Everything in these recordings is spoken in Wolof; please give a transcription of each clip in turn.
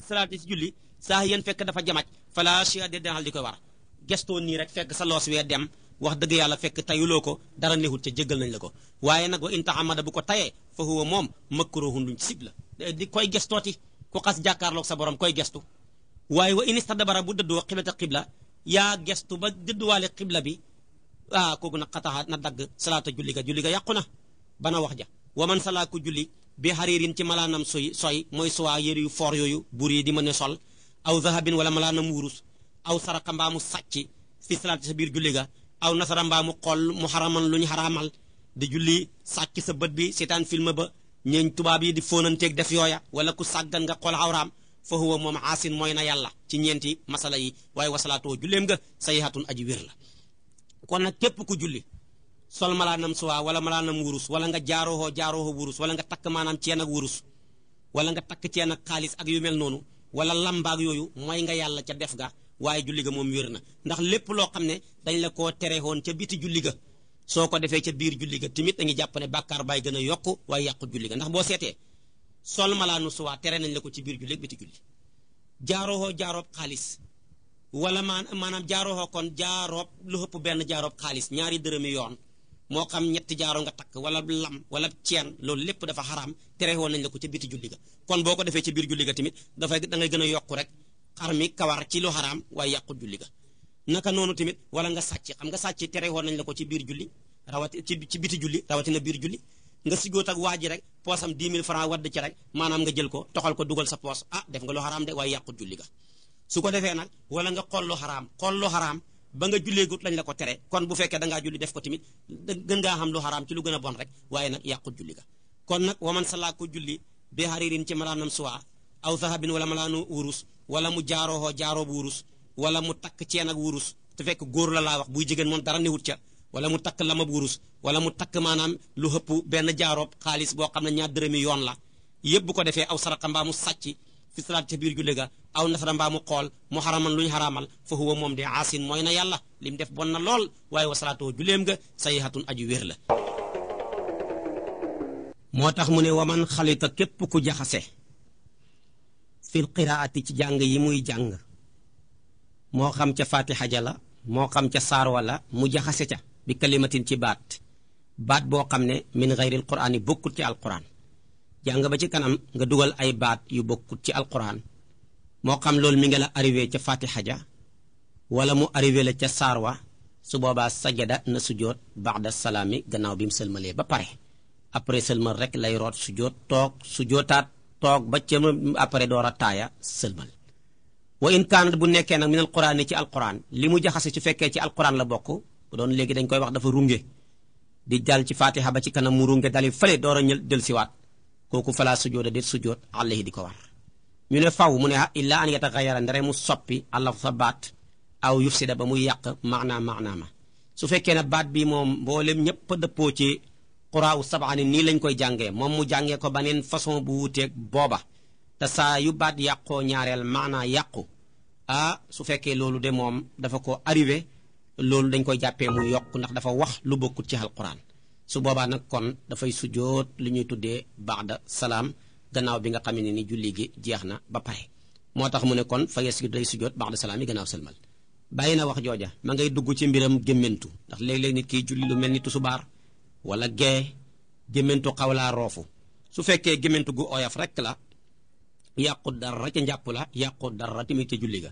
salaati si julli saa yéen fekk dafa jamaj fala chia de denal di koy war gestoo nii rek fekk sa loos wee dem wax dëgg yàlla fekk tayuloo ko dara neexut ca jéggal nañ la ko waaye nag wa in tahamada bu ko tayee fa huwa moom makruhun luñ sib la di koy gestooti ku xas jàkkaarloog sa borom koy gestu waaye wa in istadbara bu dëddoo xiblata xibla yaa gestu ba dëdduwaale xibla bi kooku nag xataxa na dagg salaata julli ga yàqu na bana wax ja wa man salaaku julli bi xariirin ci malaanam soy mooy suwaa yëri yu foor yooyu buur yi di mën a sol aw zahabin wala malaanam wurus aw saraka mbaa mu sàcc fi salaati sa biir julli ga aw nasara mbaa mu xool mu xaraman lu ñu xaraamal di julli sàcc sa bët bi seetaan film ba ñeeñ tubaab yi di fóonanteeg def yooya wala ku sàggan nga xool xawraam fa huwa moom aasin mooy na yàlla ci ñeenti masala yi waaye wasalaatoo julleem nga sayhatun aji wér la kon nag képp ku julli sol malaanam suwaa wala malaanam wurus wala nga jaaroohoo wurus wala nga takk maanaam ceen ak wurus wala nga takk ceen ak xaalis ak yu mel noonu wala lambaag yooyu mooy nga yàlla ca def ga waaye julli ga moom wér na ndax lépp loo xam ne dañ la koo terewoon ca biti julli ga soo ko defee ca biir julli ga tamit dañuy jàpp ne bàkkaar baay gën a yokku waaye yàqu julli ga ndax boo seetee sol malaanu suwaa tere nañ la ko ci biir julli ak biti julli jaaroob xaalis wala maanaam jaaroohoo kon jaaroob lu ëpp benn jaaroob xaalis ñaari dërëmi yoon moo xam ñetti jaaro nga takk wala lam wala ceen loolu lépp dafa xaraam tere woon nañ la ko ca biti julli ga kon boo ko defee ca biir julli ga tamit da ngay gën a yokku rek xar mi kawar ci lu xaraam waaye yàqu julli ga naka noonu tamit wala nga sàcc xam nga sàcc tere woon nañ la ko ci biir julli ci biti julli rawatina biir julli nga sigóot ak waa ji rek poosam 10 000 francs wadd ci rek maanaam nga jël ko toxal ko dugal sa poos def nga lu xaraam de waaye yàqu julli ga su ko defee nag wala nga xool lu xaraam ba nga julleegut lañ la ko tere kon bu fekkee dangaa julli def ko tamit gën ngaa xam lu xaraam ci lu gën a bon rek waaye nag yàqut julli ga kon nag waman sala ko julli bi haririn ci malaanam suwaa aw zahabin wala malaanu wurus wala mu jaaroobu wurus wala mu takk ceen ak wurus te fekk góor la laa wax buy jigéen moom dara newut ca wala mu takk lamab wurus wala mu takk maanaam lu hëpp benn jaaroob xaalis boo xam ne ñaar dërëmi yoon la yëpp bu ko defee aw saraka mbaa mu sàcc fi salaat ca biir julli ga aw nasara mbaa mu xool mu xaraman lu ñu xaraamal fa huwa moom de aasin mooy na yàlla lim def bon na lool waaye wasalaatoo juleem nga sayhatun aju wér la moo tax mu ne waman xalita képp ku jaxase fil qiraati ci jàng yi muy jàng moo xam ca fatiha ja la moo xam ca saar wala mu jaxase ca bi kalimatin ci baat boo xam ne min gayril quraan yi bokkut ci alquran jàng ba ci kanam nga dugal ay baat yu bokkut ci alquran moo xam loolu mi ngi la arrivé ca fatiha ja wala mu arrivé la ca saar wa su boobaa sajada na sujoot ba'da salaami gannaaw bi mu sëlmalee ba pare après sëlmal rek lay root sujoot toog sujootaat toog ba ca après door a taaya sëlmal wa in kaanat bu nekkee nag min alquran ci alquran li mu jaxase ci fekkee ci alquran la bokk bu doon léegi dañ koy wax dafa runge di dal ci fatiha ba ci kanam mu runge dali fële door a del siwaat kooku falaa sujooda déet sujoot alayhi di ko war ñu ne faw mu ne illa an yataxayara ndare mu soppi allah sa baat aw yufsida ba muy yàq maanaama su fekkee ne baat bi moom mboolem ñëpp a dëppoo ci quraawu sabaani nii lañ koy jàngee moom mu jàngee ko baneen façon bu wuuteeg booba te saa yu baat yàqoo ñaareel maanaa yàqu su fekkee loolu de moom dafa ko arrivé loolu dañ koy jàppee mu yokk ndax dafa wax lu bokkut ci alquran su boobaa nag kon dafay sujoot li ñuy tuddee ba'da salaam gannaaw bi nga xam ne ni julli gi jeex na ba pare moo tax mu ne kon fa yasjudu day sujoot ba'da salaam yi gannaaw sëlmal bàyyi na wax jooja ma ngay dugg ci mbiram gémmentu ndax léeg-léeg nit kiy julli lu mel ni tusubaar wala gee gémmentu xawlaa roofu su fekkee gémmentu gu oyof rek la yàqu dara ca njàpp la yàqu dara tamit ca julli ga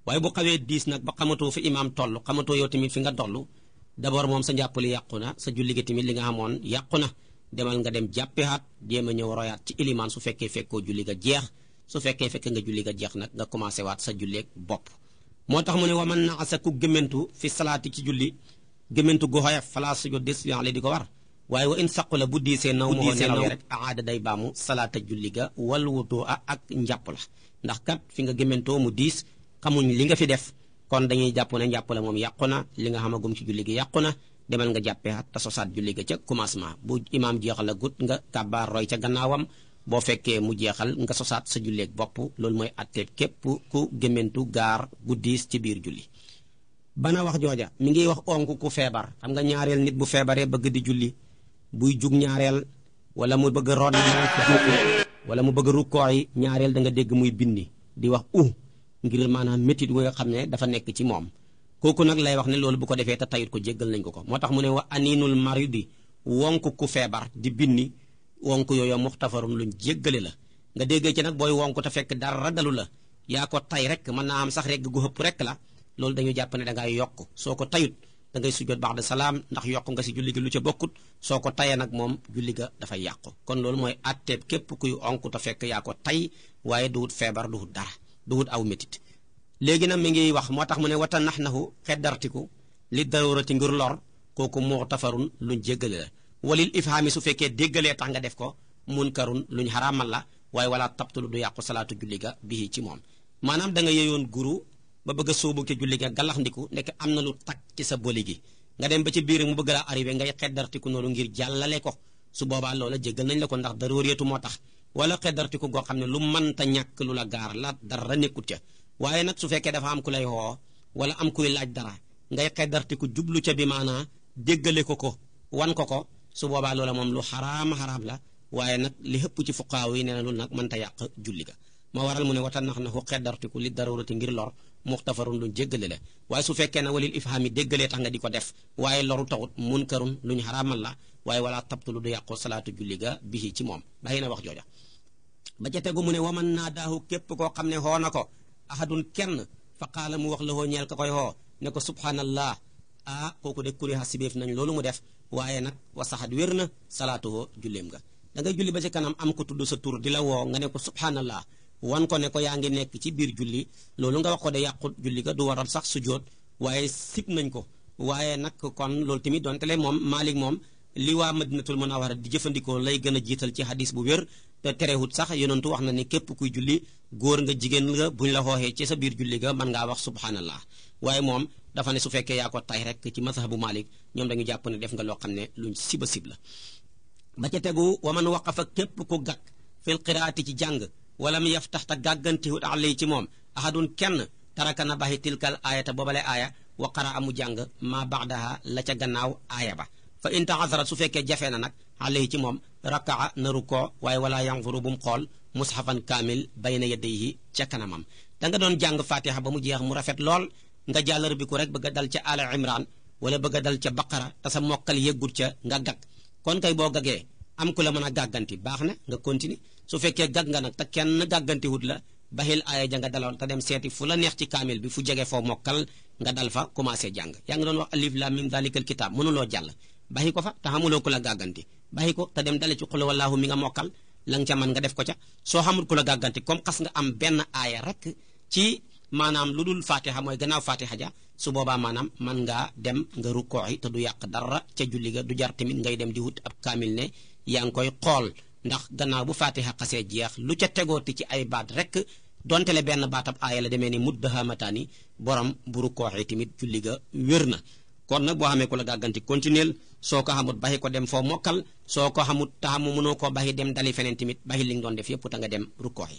waaye bu xawee diis nag ba xamatoo fi imaam toll xamatoo yow tamit fi nga toll d'abord moom sa njàpp li yàqu na sa julli ga tamit li nga xamoon yàqu na demal nga dem jàppihaat jéem a ñëw royaat ci ilimaan su fekkee fekkoo julli ga jeex su fekkee fekkee nga julli ga jeex nag nga commencé waat sa julleeg bopp moo tax mu ne waman naasa ku gémmentu fi salaati ci julli gémmentu gu xoyof falaa sujud des li di ko war waaye wa in saqula bu diisee naw moo nelaw rek aada day baamu salaata julli ga wal wudu ak njàpp la ndax kat fi nga gémmentoo mu diis xamuñ li nga fi def kon dañuy jàpp ne njàpp la moom yàqu na li nga xamagum ci julli gi yàqu na demal nga jàppee te sosaat julli ga ca commencement bu imaam jeexal a gut nga kàbbaar roy ca gannaawam boo fekkee mu jeexal nga sosaat sa julleeg bopp loolu mooy atteeb képp ku gémmentu gaar gu diis ci biir julli bana wax jooja mi ngi wax onk ku feebar xam nga ñaareel nit bu feebaree bëgg di julli buy jug ñaareel wala mu bëgg root wala mu bëgg rukkoo yi ñaareel da nga dégg muy bindi di wax ngir maanaam métit wi nga xam ne dafa nekk ci moom kooku nag lay wax ne loolu bu ko defee te tayit ko jéggal nañ ko moo tax mu ne wa aninul maridi wonk ku feebar di binni wonk yooyu muxtafarun luñ jéggale la nga déggee ci nag booy wonk te fekk dara dalu la yaa ko tay rek mën naa am sax rek gu xëpp rek la loolu dañu jàpp ne da ngay yokk soo ko tayut da ngay sujjoot ba'da salaam ndax yokk nga si julli gi lu ca bokkut soo ko tayee nag moom julli ga dafay yàqu kon loolu mooy atteeb képp kuy onk te fekk yaa ko tay waaye duhut feebar duhut dara duhut aw métit léegi nag mi ngi wax moo tax mu ne wata nax naxu xeddartiku li darurati ngir lor kooku muxtafarun luñ jéggale la walil ifhaami su fekkee déggalee tax nga def ko munkarun luñ xaraamal la waaye wala tabtulu du yàqu salaatu julli ga bii ci moom maanaam da nga yeyoon guru ba bëgg a sóobu ci julli ga galaxndiku nekk am na lu tag ci sa boli gi nga dem ba ci biir mu bëgg laa arrivé ngay xeddartiku noonu ngir jàllale ko su boobaa loola jéggal nañ la ko ndax darooriyatu moo tax wala xeddartiku goo xam ne lu mënta ñàkk lu la gaar la dara nekkut ca waaye nag su fekkee dafa am ku lay woo wala am kuy laaj dara ngay xeddartiku jublu ca bi maanaa déggale ko wan ko su boobaa loola moom lu xaraam la waaye nag li xëpp ci fuqaaw yi nee na loolu nag mënta yàq julli ga moo waral mu ne wata nax na xu xeddartiku li darurati ngir lor muxtafarun luñ jéggale la waaye su fekkee ne walil ifhaami déggalee tax nga di ko def waaye loru taxut munkarun luñ xaraamal la waaye wala tabtulu du yàqu salaatu julli ga bihi ci moom bàyyi na wax jooja ba ca tegu mu ne waman naa daahu képp koo xam ne xoo na ko ahadun kenn fa qaala mu wax la hoo ñeel ka koy xoo ne ko subhanallah kooku de kuri xasibeef nañ loolu mu def waaye nag wa saxat wér na salaatuhoo julleem nga da ngay julli ba ci kanam am ko tudd sa tur di la woo nga ne ko subhanallah wan ko ne ko yaa ngi nekk ci biir julli loolu nga wax ko de yàqut julli ga du waral sax sujjóot waaye sib nañ ko waaye nag kon loolu tamit donte le moom Maalik moom li waa Madinatul Munawwara di jëfandikoo lay gën a jiital ci hadis bu wér te terewut sax yonentu wax na ni képp kuy julli góor nga jigéen nga buñ la xooxee ci sa biir julli ga mën ngaa wax subhanallah waaye moom dafa ne su fekkee yaa ko tay rek ci mazhabu Maalik ñoom dañu jàpp ne def nga loo xam ne luñ siba sib la ba ca tegu waman waqafa képp ku gàkk fil qiraati ci jàng wala mu yaftax ta gàggantiwut alay ci moom ahadun kenn taraka na baxi tilkal aayata boobale aaya wa qara amu jàng ma baxdaha la ca gannaaw aaya ba fa in taxasarat su fekkee jafe na nag alay ci moom rakaa na rukkoo waaye wala yanzuru bu mu xool mushafan kaamil bayna yadayhi ca kanamam da nga doon jàng fatiha ba mu jeex mu rafet lool nga jàllar bi ko rek bëgg a dal ca ala imran wala bëgg a dal ca baqara te sa mokkal yëggut ca nga gag kon kay boo gagee am ku la mën a gàgganti baax na nga continue su fekkee gag nga nag te kenn gàggantiwut la baxil aaya ja nga daloon te dem seeti fu la neex ci kaamil bi fu jege foo mokkal nga dal fa commencé jàng yaa ngi doon wax alif lam mim dalikal kitab mënuloo jàll baxi ko fa te xamuloo ku la gàgganti baxi ko te dem dale ci xul wallaahu mi nga mokkal la nga ca mën nga def ko ca soo xamul ku la gàgganti comme xas nga am benn aaya rek ci maanaam lu dul fatiha mooy gannaaw fatiha ja su boobaa maanaam man ngaa dem nga rukkooxi te du yàq dara ca julli ga du jar tamit ngay dem di wut ab kaamil ne yaa ngi koy xool ndax gannaaw bu fatiha xasee jeex lu ca tegooti ci ay baat rek donte le benn baatab aaya la demee ni muddahamataani borom bu rukkooxi tamit julli ga wér na kon nag boo xamee ku la gàgganti continuel soo ko xamut baxi ko dem foo mokkal soo ko xamut taxamu mënoo koo baxi dem dali feneen tamit baxi li nga doon def yëpp ta nga dem rukkooxi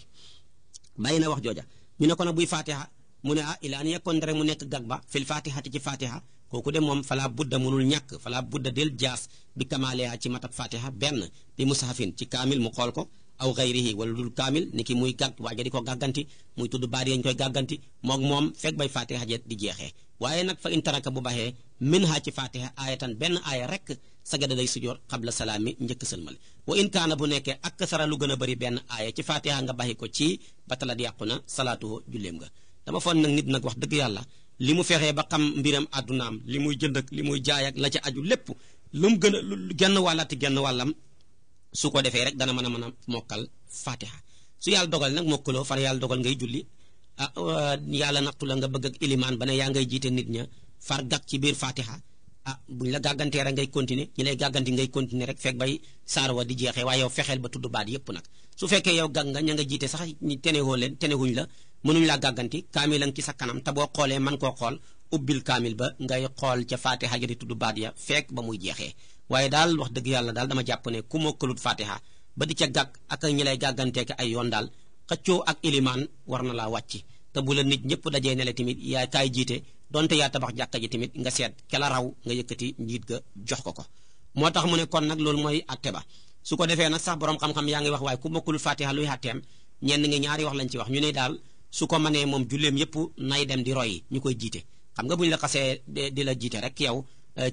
bàyyi na wax jooja ñu ne ko nag buy fatiha mu ne ila an yakkoon ndere mu nekk gag ba fil fatihati ci fatiha kooku de moom fala budda mënul ñàkk fala budda del jaas bi kamaaleha ci matab fatiha benn bi mushafin ci kaamil mu xool ko aw xayrihi wala dul kaamil ni ki muy gàgg waaja di ko gàgganti muy tudd baat yañ koy gàgganti moom fekk bay fatiha jet di jeexee waaye nag fa in taraka bu baxee min ha ci fatiha aayatan benn aaya rek sagada day sujjoot xabla salaami njëkk sëlmal wa in kaana bu nekkee ak sara lu gën a bëri benn aaya ci fatiha nga baxi ko ci batalat yàqu na salaatuhu julleem nga dama foon nag nit nag wax dëgg yàlla li mu fexee ba xam mbiram àddunaam li muy jënd ak li muy jaay ak la ca aju lépp lu mu gën a genn wàllati genn wàllam su ko defee rek dana mën a mokkal fatiha su yàlla dogal nag mokkaloo far yàlla dogal ngay julli yàlla nattu la nga bëgg ak ilimaan ba ne yaa ngay jiite nit ña far gàg ci biir fatiha buñ la gàggantee rek ngay continuer ñi lay gàgganti ngay continuer rek fekk bay saar wa di jeexee waaye yow fexeel ba tudd baat yépp nag su fekkee yow gàg nga ña nga jiite sax ñi tenewoo leen tenewuñ la mënuñ laa gàgganti kaamil ang ci sa kanam te boo xoolee man koo xool ubbil kaamil ba ngay xool ca fatiha ja di tudd baat ya fekk ba muy jeexee waaye daal wax dëgg yàlla daal dama jàpp ne ku mokkalut fatiha ba di ca gàgg ak ñi lay gàgganteek ay yoon daal xëccoo ak ilimaan war na laa wàcc te bu la nit ñëpp dajee ne la tamit yaa kaay jiite donte yaa tabax jàkka ji tamit nga seet ke la raw nga yëkkati njiit ga jox ko moo tax mu ne kon nag loolu mooy atte ba su ko defee nag sax borom xam-xam yaa ngi wax waaye ku mokkalut fatiha luy atteem ñenn ngi ñaari wax lañ ci wax ñu ne daal su ko mënee moom julleem yëpp nay dem di roy ñu koy jiite xam nga bu ñu la xasee di la jiite rek yow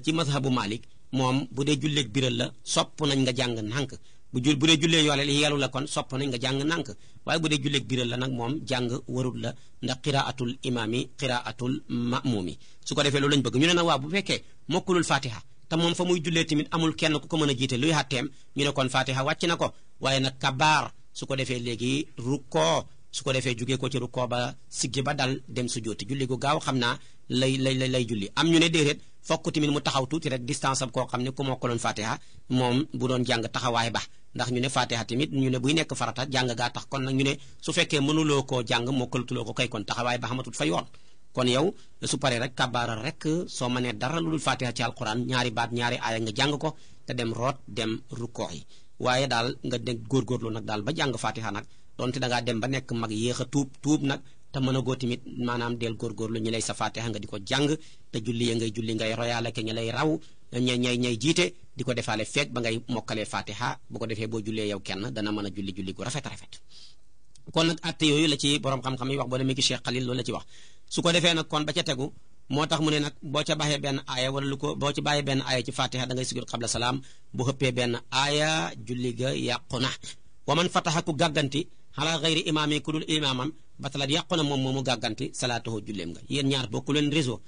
ci mazhabu Malik moom bu dee julleeg biral la sopp nañ nga jàng nànk bu dee jullee yoole li yelu la kon sopp nañ nga jàng nànk waaye bu dee julleeg biral la nag moom jàng warul la ndax qiraatul imaami qiraatul ma'muumi su ko defee loolu lañ bëgg ñu ne nag waaw bu fekkee mokkulul fatiha te moom fa muy jullee tamit amul kenn ku ko mën a jiite luy xàtteem ñu ne kon fatiha wàcc na ko waaye nag kabaar su ko defee léegi rukkoo su ko defee jugee ko ci rukkoo ba siggi ba dal dem su jooti julli gu gaaw xam naa lay julli am ñu ne déedéet fokk tamit mu taxaw tuuti rek distance am koo xam ne ku mokkaloon fatiha moom bu doon jàng taxawaay ba ndax ñu ne fatiha tamit ñu ne buy nekk farata jàng gaa tax kon nag ñu ne su fekkee mënuloo koo jàng mokkalatuloo ko kay kon taxawaay ba xamatut fa yoon kon yow su paree rek kabaaral rek soo mënee dara lu dul fatiha ci alquran ñaari baat ñaari aaya nga jàng ko te dem root dem rukkoo yi waaye daal nga dégg góorgóorlu nag daal ba jàng fatiha nag donte dangaa dem ba nekk mag yéex a tuub nag te mën a goo tamit maanaam del góorgóorlu ñu lay sa fatiha nga di ko jàng te julli ya ngay julli ngay royaale ke ña lay raw ñay jiite di ko defaale feeg ba ngay mokkalee fatiha bu ko defee boo jullee yow kenn dana mën a julli gu rafet kon nag atte yooyu la ci borom xam-xam yi wax boo demee ki Cheikh Khalil loolu la ci wax su ko defee nag kon ba ca tegu moo tax mu ne nag boo ca bàyyee benn aaya wala boo ci bàyyee benn aaya ci fatiha da ngay sujud qabla salaam bu xëppee benn aaya julli ga yàqu na wa man fataha ku gàgganti ala gayri imaami ku dul imaamam batalat yàqu na moom moomu gàgganti salaatuhu julleem nga yéen ñaar bokku leen réseau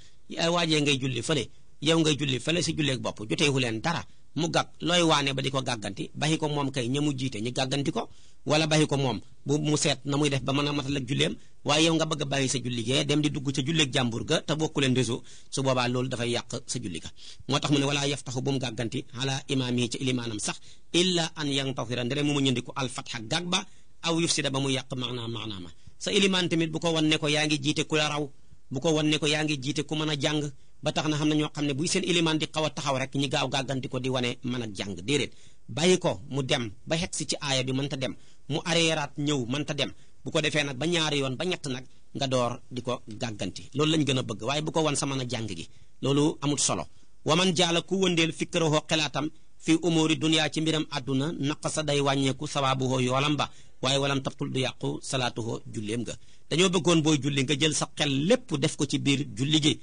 waajee ngay julli fële yow ngay julli fële si julleeg bopp joteewu leen dara mu gàgg looy waane ba di ko gàgganti baxi ko moom kay ña mu jiite ñu gàgganti ko wala baxi ko moom bu mu seet na muy def ba mën a matal ak julleem waaye yow nga bëgg a bàyyi sa julli gee dem di dugg ca julleeg jàmbur ga te bokku leen réseau su boobaa loolu dafay yàq sa julli ga moo tax mu ne walaa yaftaxu bu mu gàgganti ala imaam yi ci ilimaanam sax illa an yantafira ndere mu ñëndiku alfatxa gàg ba aw yufsida ba mu yàq maanaama sa ilimaan tamit bu ko wan ne ko yaa ngi jiite ku la raw bu ko wan ne ko yaa ngi jiite ku mën a jàng ba tax na xam na ñoo xam ne buy seen ilimaan di xaw a taxaw rek ñi gaaw gàgganti ko di wane mën a jàng déedéet bàyyi ko mu dem ba xet si ci aaya bi mënta dem mu areeraat ñëw mënta dem bu ko defee nag ba ñaari yoon ba ñett nag nga door di ko gàgganti loolu lañ gën a bëgg waaye bu ko wan sa mën a jàng gi loolu amul solo waman jaala ku wëndeel fikkaraho xelaatam fi umuri dunya ci mbiram àdduna naqasa day wàññeeku sawaabuhoo yoolam ba waaye walam tabtul du yàqu salaatuhoo julleem nga dañoo bëggoon booy julli nga jël sa xel lépp def ko ci biir julli gi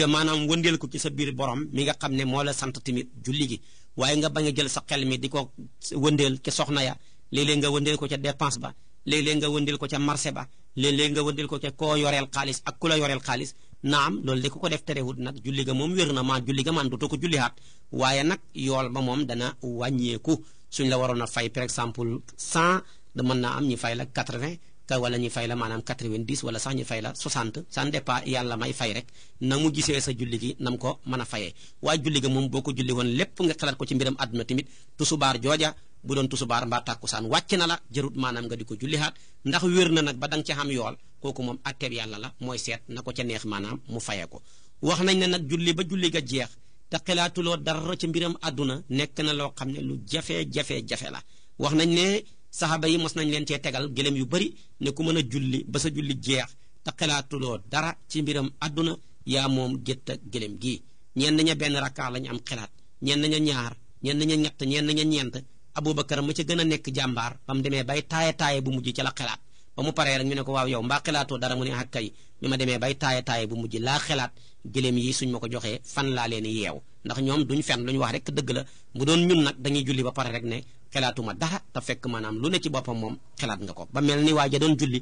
maanaam wëndeel ko ci sa biir borom mi nga xam ne moo la sant tamit julli gi waaye nga bañ a jël sa xel mi di ko wëndeel ca soxna ya léeg-léeg nga wëndeel ko ca dépense ba léeg-léeg nga wëndeel ko ca marché ba léeg-léeg nga wëndeel ko ca koo yoreel xaalis ak ku la yoreel xaalis naam loolu de ku ko def terewut nag julli ga moom wér na maa julli ga man dootoo ko jullihaat waaye nag yool ba moom dana wàññeeku suñ la waroon a fay par exemple 100 da mën naa am ñi fay la 80 ka wala ñi fay la maanaam 90 wala sax ñi fay la 60 ça dépend yàlla may fay rek na mu gisee sa julli gi nam ko mën a fayee waaye julli ga moom boo ko julli woon lépp nga xalaat ko ci mbiram àdduna tamit tusubaar jooja bu doon tusubaar mbaa tàkkusaan wàcc na la jarut maanaam nga di ko jullihaat ndax wér na nag ba danga ca xam yool kooku moom atteeb yàlla la mooy seet na ko ca neex maanaam mu fayee ko wax nañ ne nag julli ba julli ga jeex te xalaatuloo dara ca mbiram àdduna nekk na loo xam ne lu jafe-jafe la wax nañ ne saxaaba yi mos nañ leen cee tegal gëlëm yu bari ne ku mën a julli ba sa julli jeex te xalaatuloo dara ci mbiram àdduna yaa moom gétt ak gëlëm gii ñenn ña benn rakkaa lañu am xalaat ñenn ña ñaar ñenn ña ñett ñenn ña ñeent Abubakar ma ca gën a nekk jàmbaar ba mu demee bay taaye bu mujj ca la xalaat ba mu paree rek ñu ne ko waaw yow mbaa xalaatoo dara mu ne ak kay bi ma demee bay taaye bu mujj laa xalaat gëlëm yi suñ ma ko joxee fan laa leen yeew ndax ñoom duñ fen lu ñu wax rek dëgg la bu doon ñun nag dañuy julli ba pare rek ne xelaatuma dara te fekk maanaam lu ne ci boppam moom xelaat nga ko ba mel ni waaja doon julli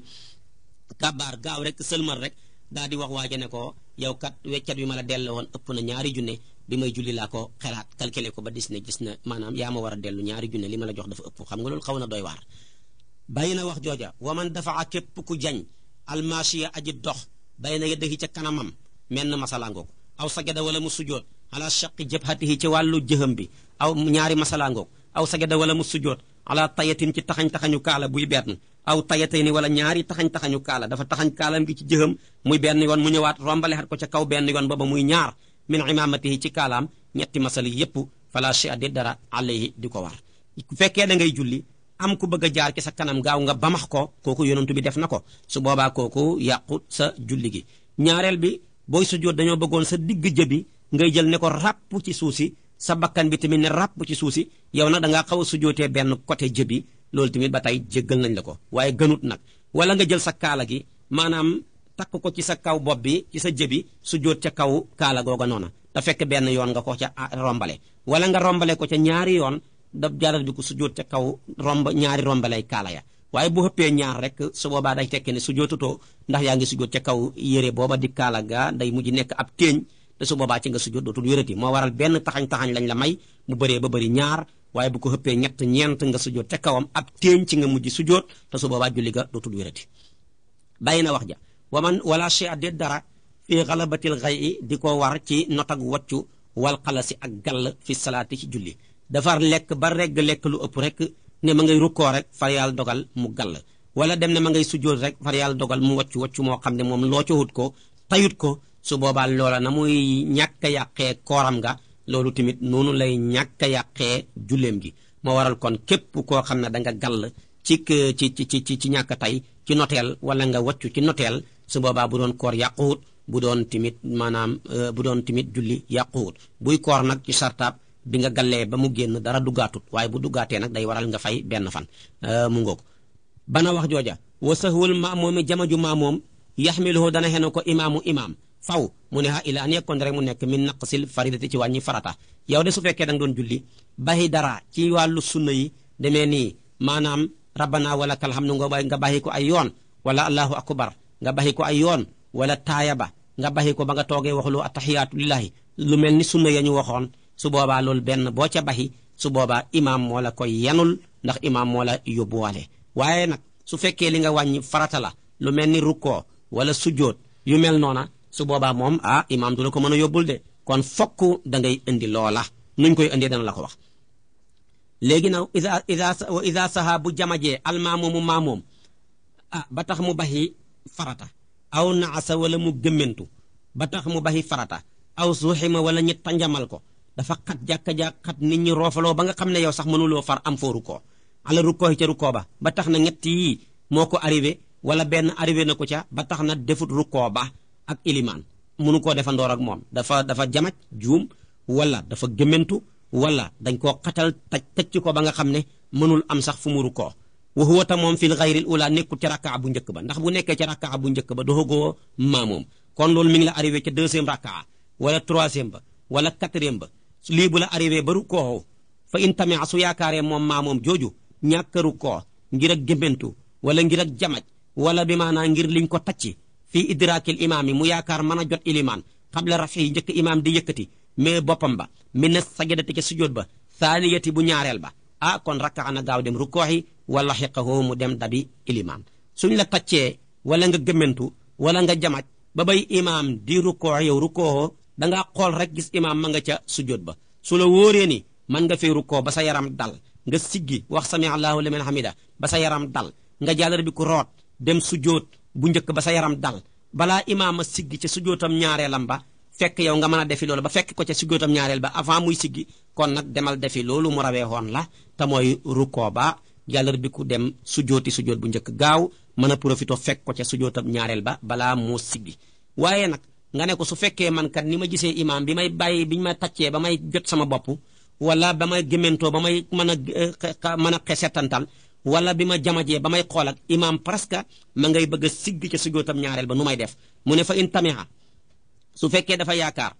kabaar gaaw rek sëlmal rek daal di wax waaja ne ko yow kat weccat bi ma la delloo woon ëpp na 2 junne bi may julli laa ko xelaat calculé ko ba gis na maanaam yaa ma war a dellu 2 junne li ma la jox dafa ëpp xam nga loolu xaw na doy waar bàyyi na wax jooja waman dafa képp ku jañ almasiya aji dox bay na yeddahi ca kanamam menn masalaangoog aw sagada wala mu sujoot ala shaqi jabhatihi ci wàllu jëham bi aw ñaari masalaangoog aw sagada wala mu sujoot ala tayatin ci taxañu kaala buy benn aw tayatayni wala ñaari taxañu kaala dafa taxañ kaalam gi ci jëham muy benn yoon mu ñëwaat rombale xat ko ca kaw benn yoon booba muy ñaar min imamatihi ci kaalaam ñetti masali yépp fala shay'a di dara alayhi di ko war ku fekkee da ngay julli am ku bëgg a jaar ci sa kanam gaaw nga bamax ko kooku yonentu bi def na ko su boobaa kooku yàqu sa julli gi ñaareel bi booy sujjóot dañoo bëggoon sa digg jëbi ngay jël ne ko ràpp ci suuf si sa bakkan bi tamit ne ràpp ci suuf si yow nag dangaa xaw a sujjóotee benn côté jëbi loolu tamit ba tey jéggal nañ la ko waaye gënut nag wala nga jël sa kaala gi maanaam takk ko ci sa kaw bopp bi ci sa jëbi sujjóot ca kaw kaala googa noona te fekk benn yoon nga ko ca rombale wala nga rombale ko ca ñaari yoon da jaral bi ko sujjóot ca kaw ñaari rombalay kaala ya waaye bu xëppee ñaar rek su boobaa day tekki ne sujjóotutoo ndax yaa ngi sujjóot ca kaw yére booba di kaala ga day mujj nekk ab téeñ te su boobaa ci nga sujjóot dootul wérati moo waral benn taxañ lañ la may mu bëree ba bëri ñaar waaye bu ko xëppee ñett ñeent nga sujjóot ca kawam ab téeñ ci nga mujj sujjóot te su boobaa julli ga dootul wérati bàyyi na wax ja waman wala chey a déet dara fii xalabatil xay i di ko war ci not ak waccu wal xalasi ak gàll fi salaati ci julli dafar lekk ba regg lekk lu ëpp rek ne ma ngay rukkoo rek far yàlla dogal mu gàll wala dem ne ma ngay sujjóot rek far yàlla dogal mu waccu moo xam ne moom loo coowut ko tayut ko su boobaa loola na muy ñàkk a yàqee kooram nga loolu tamit noonu lay ñàkk a yàqee julleem gi moo waral kon képp koo xam ne da nga gàll ci ñàkk a tey ci noteel wala nga waccu ci noteel su boobaa bu doon koor yàquwut bu doon timit maanaam bu doon timit julli yàquwut buy koor nag ci sartaab bi nga gallee ba mu génn dara duggaatut waaye bu duggaatee nag day waral nga fay benn fan mu ngoog bana wax jooja wa sahwul maamomi jamaju maamoom yaxmiluhu dana xenu ko imaam faw mu ne ha ila an yekkoon rek mu nekk min naqsil faridati ci wàññi farata yow de su fekkee da nga doon julli baxi dara ci wàllu sunna yi demee nii maanaam rabbana wala kal hamdu nga baxi ko ay yoon wala allahu akbar nga baxi ko ay yoon wala taaya ba nga baxi ko ba nga toogee waxulu attahiyaatu lillahi lu mel ni sunna ya ñu waxoon su boobaa loolu benn boo ca baxi su boobaa imaam moo la koy yanul ndax imaam moo la yóbbuwaale waaye nag su fekkee li nga wàññi farata la lu mel ni rukkoo wala sujjóot yu mel noona su boobaa moom imaam du la ko mën a yóbbul de kon fokk da ngay indi loola nuñ koy indee dana la ko wax léegi nag ida saha bu jamajee almaamumu maamoom ba tax mu baxi farata aw naasa wala mu gëmmentu ba tax mu baxi farata aw suuxima wala ñi tanjamal ko dafa xat jàkka-jàkk xat nit ñi roofaloo ba nga xam ne yow sax mënuloo far am foo rukkoo ala rukkoo ca rukkoo ba tax na ñett yii moo ko arrivé wala benn arrivé na ko ca ba tax na defut rukkoo ba ak ilimaan mënu koo defandoor ak moom dafa jamaj juum wala dafa gëmmentu wala dañ koo xatal tëcc ko ba nga xam ne mënul am sax fu mu rukkoo wa huwa ta moom fil xayril ula nekkul ca rakkaa bu njëkk ba ndax bu nekkee ca rakkaa bu njëkk ba doxagoo maamoom kon loolu mi ngi la arrivé ca deuxième rakkaa wala troisième ba wala quatrième ba lii bu la arrivé ba rukkoo fa in tamit su yaakaaree moom maamoom jooju ñàkk a rukkoo ngir ak gëmmentu wala ngir ak jamaj wala bi maanaa ngir liñ ko tacci fii idrakil imaam yi mu yaakaar mën a jot ilimaan xabla rafi yi njëkk imaam di yëkkati mais boppam ba mi na sajadati ca sujjóot ba thaniyati bu ñaareel ba kon rakkaa na gaaw dem rukkooxi wala xiqahoo mu dem dabi ilimaan suñ la taccee wala nga gëmmentu wala nga jamaj ba bay imaam di rukkoo yow rukkooxoo dangaa xool rek gis imaam ma nga ca sujjóot ba su la wóoree ni man nga fay rukkoo ba sa yaram dal nga siggi wax sami allahu liman hamida ba sa yaram dal nga jàllar bi ku root dem sujjóot bu njëkk ba sa yaram dal balaa imaam a siggi ca sujjóotam ñaareelam ba fekk yow nga mën a defi loolu ba fekk ko ca sujjóotam ñaareel ba avant muy siggi kon nag demal defi loolu mu rawee xoon la te mooy rukkoo ba jàllar bi ku dem sujjóot bu njëkk gaaw mën a profité fekk ko ca sujjóotam ñaareel ba balaa moo siggi waaye nag nga ne ko su fekkee man kat ni ma gisee imaam bi may bàyyi bi ñu ma taccee ba may jot sama bopp wala ba may gémentoo ba may mën a xesetantal wala bi ma jamajee ba may xool ak imaam presque ma ngay bëgg a sigg ca sujjóotam ñaareel ba nu may def mu ne fa in tamiha su fekkee dafa yaakaar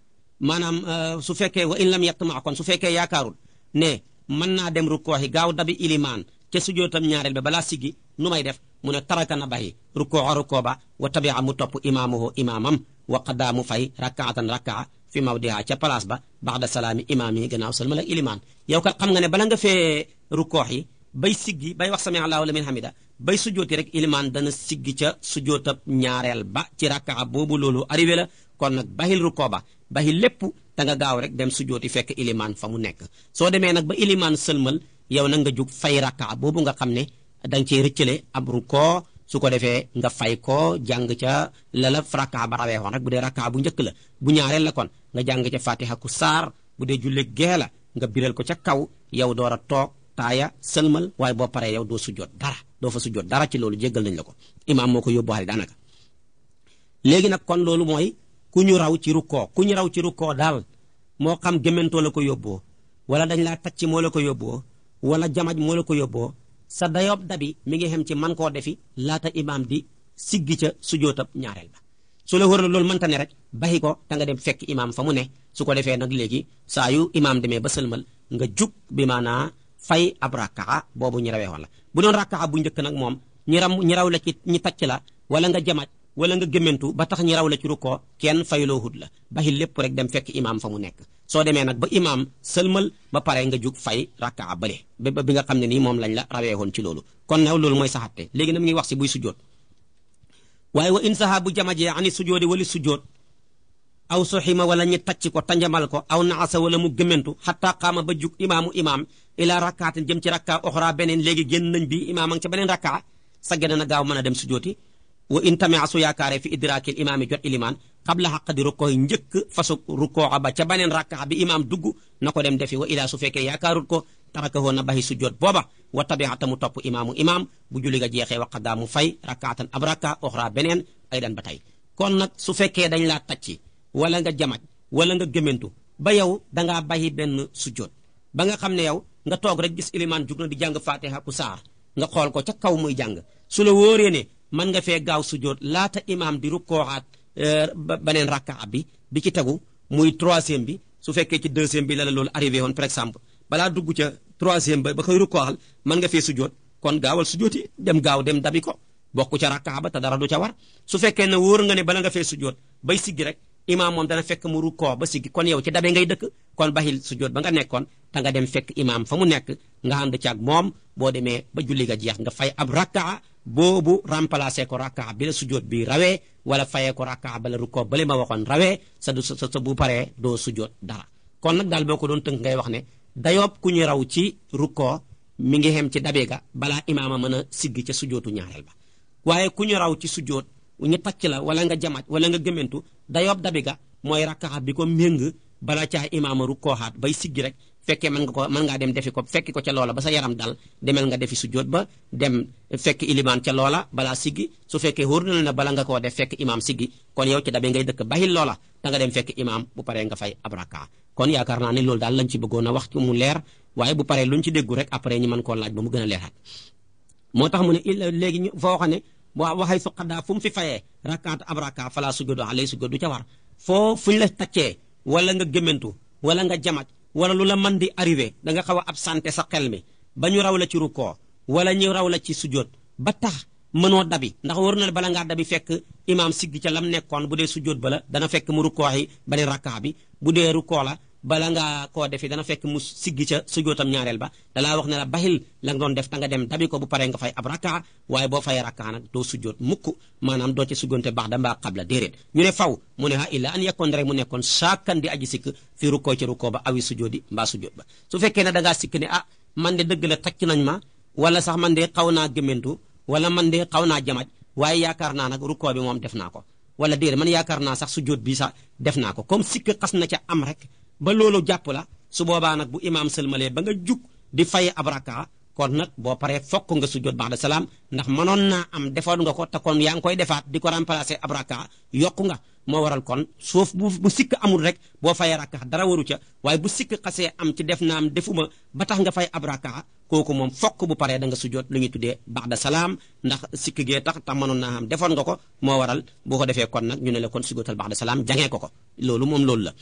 maanaam su fekkee wa in lam yatma kon su fekkee yaakaarul ne mën naa dem rukkooxi gaaw dabi ilimaan ca sujjóotam ñaareel ba balaa siggi nu may def mu ne taraka na bàyyi rukkoo ba wa tabia mu topp imaamuhu imaamam wa qadaa mu fay rakkaatan rakkaa fi mawdiha ca place ba baxda salaami imaam yi gannaaw salmal ak ilimaan yow kat xam nga ne bala nga fee rukkoox yi bay siggi bay wax sami allahu liman hamida bay sujjooti rek ilimaan dana siggi ca sujjootab ñaareel ba ci rakkaa boobu loolu arrivé la kon nag baxil rukkoo ba baxil lépp da nga gaaw rek dem sujjooti fekk ilimaan fa mu nekk soo demee nag ba ilimaan sëlmal yow nag nga jug fay rakkaa boobu nga xam ne danga cey rëccale ab rukkoo su ko defee nga fay ko jàng ca lala rakkaa ba rawee xoon rek bu dee rakkaa bu njëkk la bu ñaareel la kon nga jàng ca fatiha ku saar bu dee julle gee la nga biral ko ca kaw yow door a toog taaya sëlmal waaye boo paree yow doo fa sujjoot dara ci loolu jéggal nañ la ko imaam moo ko yóbbuwaale daanaka léegi nag kon loolu mooy ku ñu raw ci rukkoo daal moo xam gémmantoo la ko yóbboo wala dañ laa tacc moo la ko yóbboo wala jamaj moo la ko yóbboo sa dayoob dabi mi ngi xem ci man koo defi laata imaam di siggi ca sujootab ñaareel ba su la wër la loolu mënta ne rek baxi ko te nga dem fekk imaam fa mu ne su ko defee nag léegi saa yu imaam demee ba sëlmal nga jug bi maanaa fay ab rakkaa boobu ñu rawee woon la bu doon rakkaa bu njëkk nag moom ñi raw la ci ñi tacc la wala nga jamaj wala nga gëmmentu ba tax ñi raw la ci rukkoo kenn fayloo hut la baxi lépp rek dem fekk imaam fa mu nekk soo demee nag ba imaam sëlmal ba pare nga jug fay rakkaa bële ba bi nga xam ne nii moom lañ la rawee woon ci loolu kon nag loolu mooy saxatte léegi nag ngi wax si buy sujjoot waaye wa in saha bu jamajee ani sujoodi wali sujoot aw soxima wala ñi tacc ko tanjamal ko aw naasa wala mu gëmmentu xataa qaama ba jug imaam ila rakkaatin jëm ci rakkaa oxra beneen léegi génn nañ bi imaam a ngi ca beneen rakkaa sa gën a gaaw mën a dem sujooti wa in tamia su yaakaaree fi idraakil imaami jot ilimaan qabla xaq di rukkoo njëkk fasu rukkoo ba ca beneen rakkaa bi imaam dugg na ko dem defi wa ilaa su fekkee yaakaarut ko tarakahoo na baxi sujjoot booba wa tabiata mu topp imaam bu julli ga jeexee wa qadaa mu fay rakkaatan ab rakka oxra beneen ay dan ba tey kon nag su fekkee dañ laa tacci wala nga jamaj wala nga gëmmentu ba yow dangaa baxi benn sujjoot ba nga xam ne yow nga toog rek gis ilimaan jug na di jàng fatiha ku saar nga xool ko ca kaw muy jàng su la wóoree ne mën nga fee gaaw sujjoot laata imaam di rukkooxaat beneen rakka bi ci tegu muy troisième bi su fekkee ci deuxième bi la loolu arrivé woon par exemple balaa dugg ca troisième ba koy rukkooxal mën nga fee sujjoot kon gaawal sujjooti dem dabi ko bokku ca rakka ba te dara du ca war su fekkee ne wóor nga ne bala nga fee sujjoot bay siggi rek imaam moom dana fekk mu rukkoo ba siggi kon yow ci dabe ngay dëkk kon baxil sujjoot ba nga nekkoon te nga dem fekk imaam fa mu nekk nga ànd ci ak moom boo demee ba julli ga jeex nga fay ab rakka boobu remplacé ko rakka bi la sujjoot bi rawee wala fayee ko rakka ba la rukkoo bale ma waxoon rawee sa bu paree doo sujjoot dara kon nag daal boo ko doon tënk ngay wax ne dayoob ku ñu raw ci rukkoo mi ngi xem ci dabe ga balaa imaama mën a siggi ca sujjootu ñaareel ba waaye ku ñu raw ci sujjoot ñu tacc la wala nga jamaj wala nga gëmmentu dayoob dabe ga mooy rakka bi ko méng balaa caa imaama rukkooxaat bay siggi rek fekkee mën ngaa dem defi ko fekki ko ca loola ba sa yaram dal demel nga defi sujjoot ba dem fekk ilimaan ca loola balaa siggi su fekkee wóor na la ne bala nga koo def fekk imaam siggi kon yow ci dabe ngay dëkk baxil loola da nga dem fekk imaam bu paree nga fay ab rakka kon yaakaar naa ne loolu daal lañ ci bëggoon a wax mu leer waaye bu paree luñ ci déggu rek après ñu mën koo laaj ba mu gën a leeraat moo tax mu ne léegi ñu foo xam ne waxay su xaddaa fu mu fi fayee rakkaat ab rakka fala sujjoodu alay sujjoot du ca war foo fuñ la taccee wala nga gëmmentu wala nga jamaj wala lu la mën di arrivé da nga xaw a absenté sa xel mi ba ñu raw la ci rukkoo wala ñu raw la ci sujjoot ba tax mënoo dabi ndax war na bala ngaa dabi fekk imaam siggi ca lam nekkoon bu dee sujjoot ba la dana fekk mu rukkoo yi beneen rakka bi bu dee rukkoo la bala ngaa koo defi dana fekk mu siggi ca sujjootam ñaareel ba dalaa wax ne la baxil la nga doon def ta nga dem dabi ko bu paree nga fay ab rakka waaye boo fayee rakka nag doo sujjoot mukk maanaam doo ci sujjoonte baax da mbaa xabla déedéet ñu ne faw mu ne ha illa an yakkoon rek mu nekkoon saakan di aji sikk fi rukkoo ci rukkoo ba awi sujjoodi mbaa sujjoot ba su fekkee ne dangaa sikk ne man de dëgg la tacc nañ ma wala sax man de xaw naa gëmmentu wala man de xaw naa jamaj waaye yaakaar naa nag rukkoo bi moom def naa ko wala déedéet man yaakaar naa sax sujjoot bi sax def naa ko comme sikk xas na ca am rek ba loolu jàpp la su boobaa nag bu imaam sëlmalee ba nga jug di fay ab rakka kon nag boo paree fokk nga sujjoot ba'da salaam ndax mënoon naa am defoon nga ko te kon yaa ngi koy defaat di ko remplacer ab rakka yokku nga moo waral kon suuf bu sikk amul rek boo fayee rakka dara waru ca waaye bu sikk xasee am ci def naam defuma ba tax nga fay ab rakka kooku moom fokk bu paree da nga sujjoot lu ñuy tuddee ba'da salaam ndax sikk gee tax mënoon naa am defoon nga ko moo waral boo ko defee kon nag ñu ne la kon sujjootal ba'da salaam jangee ko loolu moom loolu la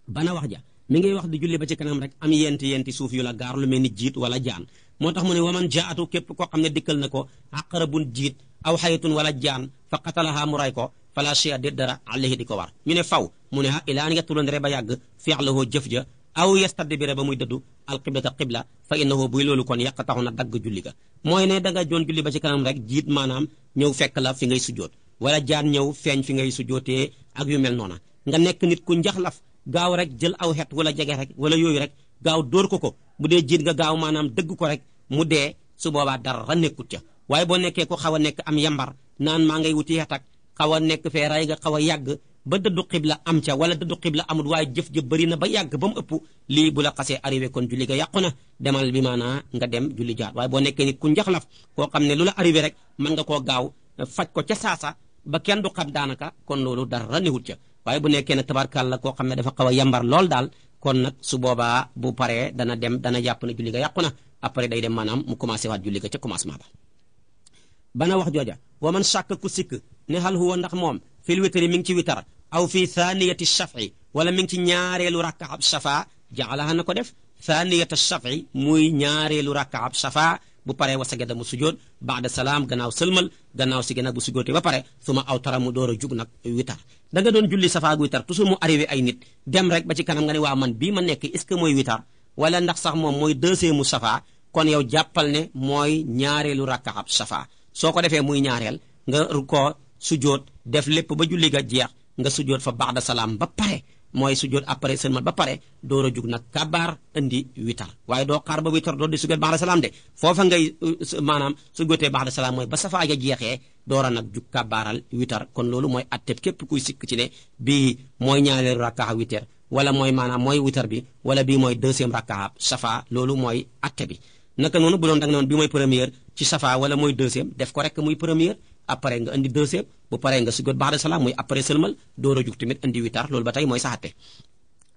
bana wax ja mi ngay wax di julli ba ci kanam rek am yenti suuf yu la gaar lu mel ni jiit wala jaan moo tax mu ne waman jaatu képp koo xam ne dikkal na ko aqrabun jiit aw xayatun wala jaan fa qatalaha mu ray ko fala shay'a de dara alayhi di ko war ñu ne faw mu ne ilaa an yatulondre ba yàgg fi'luhu jëf ja aw yastadbira ba muy dëddu alqiblata qibla fa innahu buy loolu kon yaqtaxu na dagg julli ga mooy ne da nga doon julli ba ci kanam rek jiit maanaam ñëw fekk la fi ngay sujjoot wala jaan ñëw feeñ fi ngay sujjootee ak yu mel noona nga nekk nit ku njaxlaf gaaw rek jël aw xet wala jege rek wala yooyu rek gaaw dóor ko bu dee jiit nga gaaw maanaam dëgg ko rek mu dee su boobaa dara nekkut ca waaye boo nekkee ko xaw a nekk am yambar naan maa ngay wuti xet ak xaw a nekk fee ray nga xaw a yàgg ba dëddu xibla am ca wala dëddu xibla amul waaye jëf ja bëri na ba yàgg ba mu ëpp lii bu la xasee arrivé kon julli ga yàqu na demal bi maanaa nga dem julli jaat waaye boo nekkee nit ku njaxlaf koo xam ne lu la arrivé rek mën nga koo gaaw faj ko ca saasa ba kenn du xam daanaka kon loolu dara newut ca waaye bu nekkee ne tabarkàlla koo xam ne dafa xaw a yambar lool daal kon nag su boobaa bu paree dana jàpp ne julli ga yàqu na après day dem maanaam mu commencé waat julli ga ca commencement ba bana wax jooja wa man shakka ku sikk ne hal huwa ndax moom fil witri mi ngi ci witar aw fi thaniyati shafi wala mi ngi ci ñaareelu rakkaab shafa jaalaha na ko def thaniyata shafi muy ñaareelu rakkaab shafa bu paree wa sajada mu sujjoot baada salaam gannaaw sëlmal gannaaw si gannaaw bu sujjootee ba pare suma aw tara mu door a jug nag witar da nga doon julli safa ak witar toujours mu arrivé ay nit dem rek ba ci kanam nga ne waa man bii ma nekk est-ce que mooy witar wala ndax sax moom mooy deuxième mu safa kon yow jàppal ne mooy ñaareelu rakkaab safa soo ko defee muy ñaareel nga rukkoo sujjoot def lépp ba julli ga jeex nga sujjoot fa baada salaam ba pare mooy sujjoot après seulement ba pare door a jug nag kabaar indi witar waaye doo xaar ba witar doo di sujjoot baada salaam de foofa ngay maanaam sujjootee baada salaam mooy ba safa ja jeexee door a nag jug kabaaral witar kon loolu mooy atteb képp kuy sikk ci ne bii mooy ñaareelu rakkaa witar wala mooy maanaam mooy witar bi wala bii mooy deuxième rakkaa safa loolu mooy atte bi naka noonu bu doon da nga noonu bi mooy première ci safa wala mooy deuxième def ko rek muy première après nga indi deuxième bu paree nga sujjoot ba'da salaam muy après sëlmal door a jug tamit indi witar loolu ba tey mooy saxatte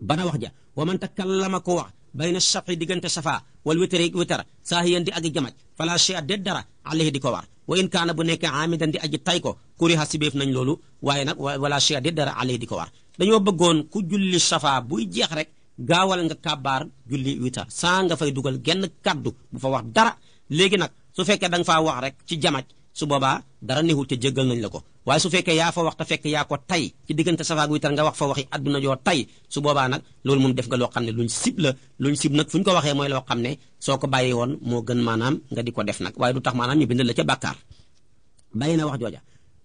bana wax ja wa man takallama ko wax bayna shafi diggante safa wal witri witar saahiyan di aji jamaj fala shay'a de dara alayhi di ko war wa in kaana bu nekkee amidan di aji tay ko kuriha sibeef nañ loolu waaye nag wala shay'a de dara alayhi di ko war dañoo bëggoon ku julli safa buy jeex rek gaawal nga kabaar julli witar saa nga fay dugal genn kaddu bu fa wax dara léegi nag su fekkee da nga faa wax rek ci jamaj su boobaa dara neexul te jéggal nañ la ko waaye su fekkee yaa fa wax te fekk yaa ko tay ci diggante safa ak witar nga wax fa waxi adduna yoo tay su boobaa nag loolu moom def nga loo xam ne luñ sib la luñ sib nag fu ñu ko waxee mooy loo xam ne soo ko bàyyi woon moo gën maanaam nga di ko def nag waaye du tax maanaam ñu bind la ca bàkkaar bàyyi na wax jooja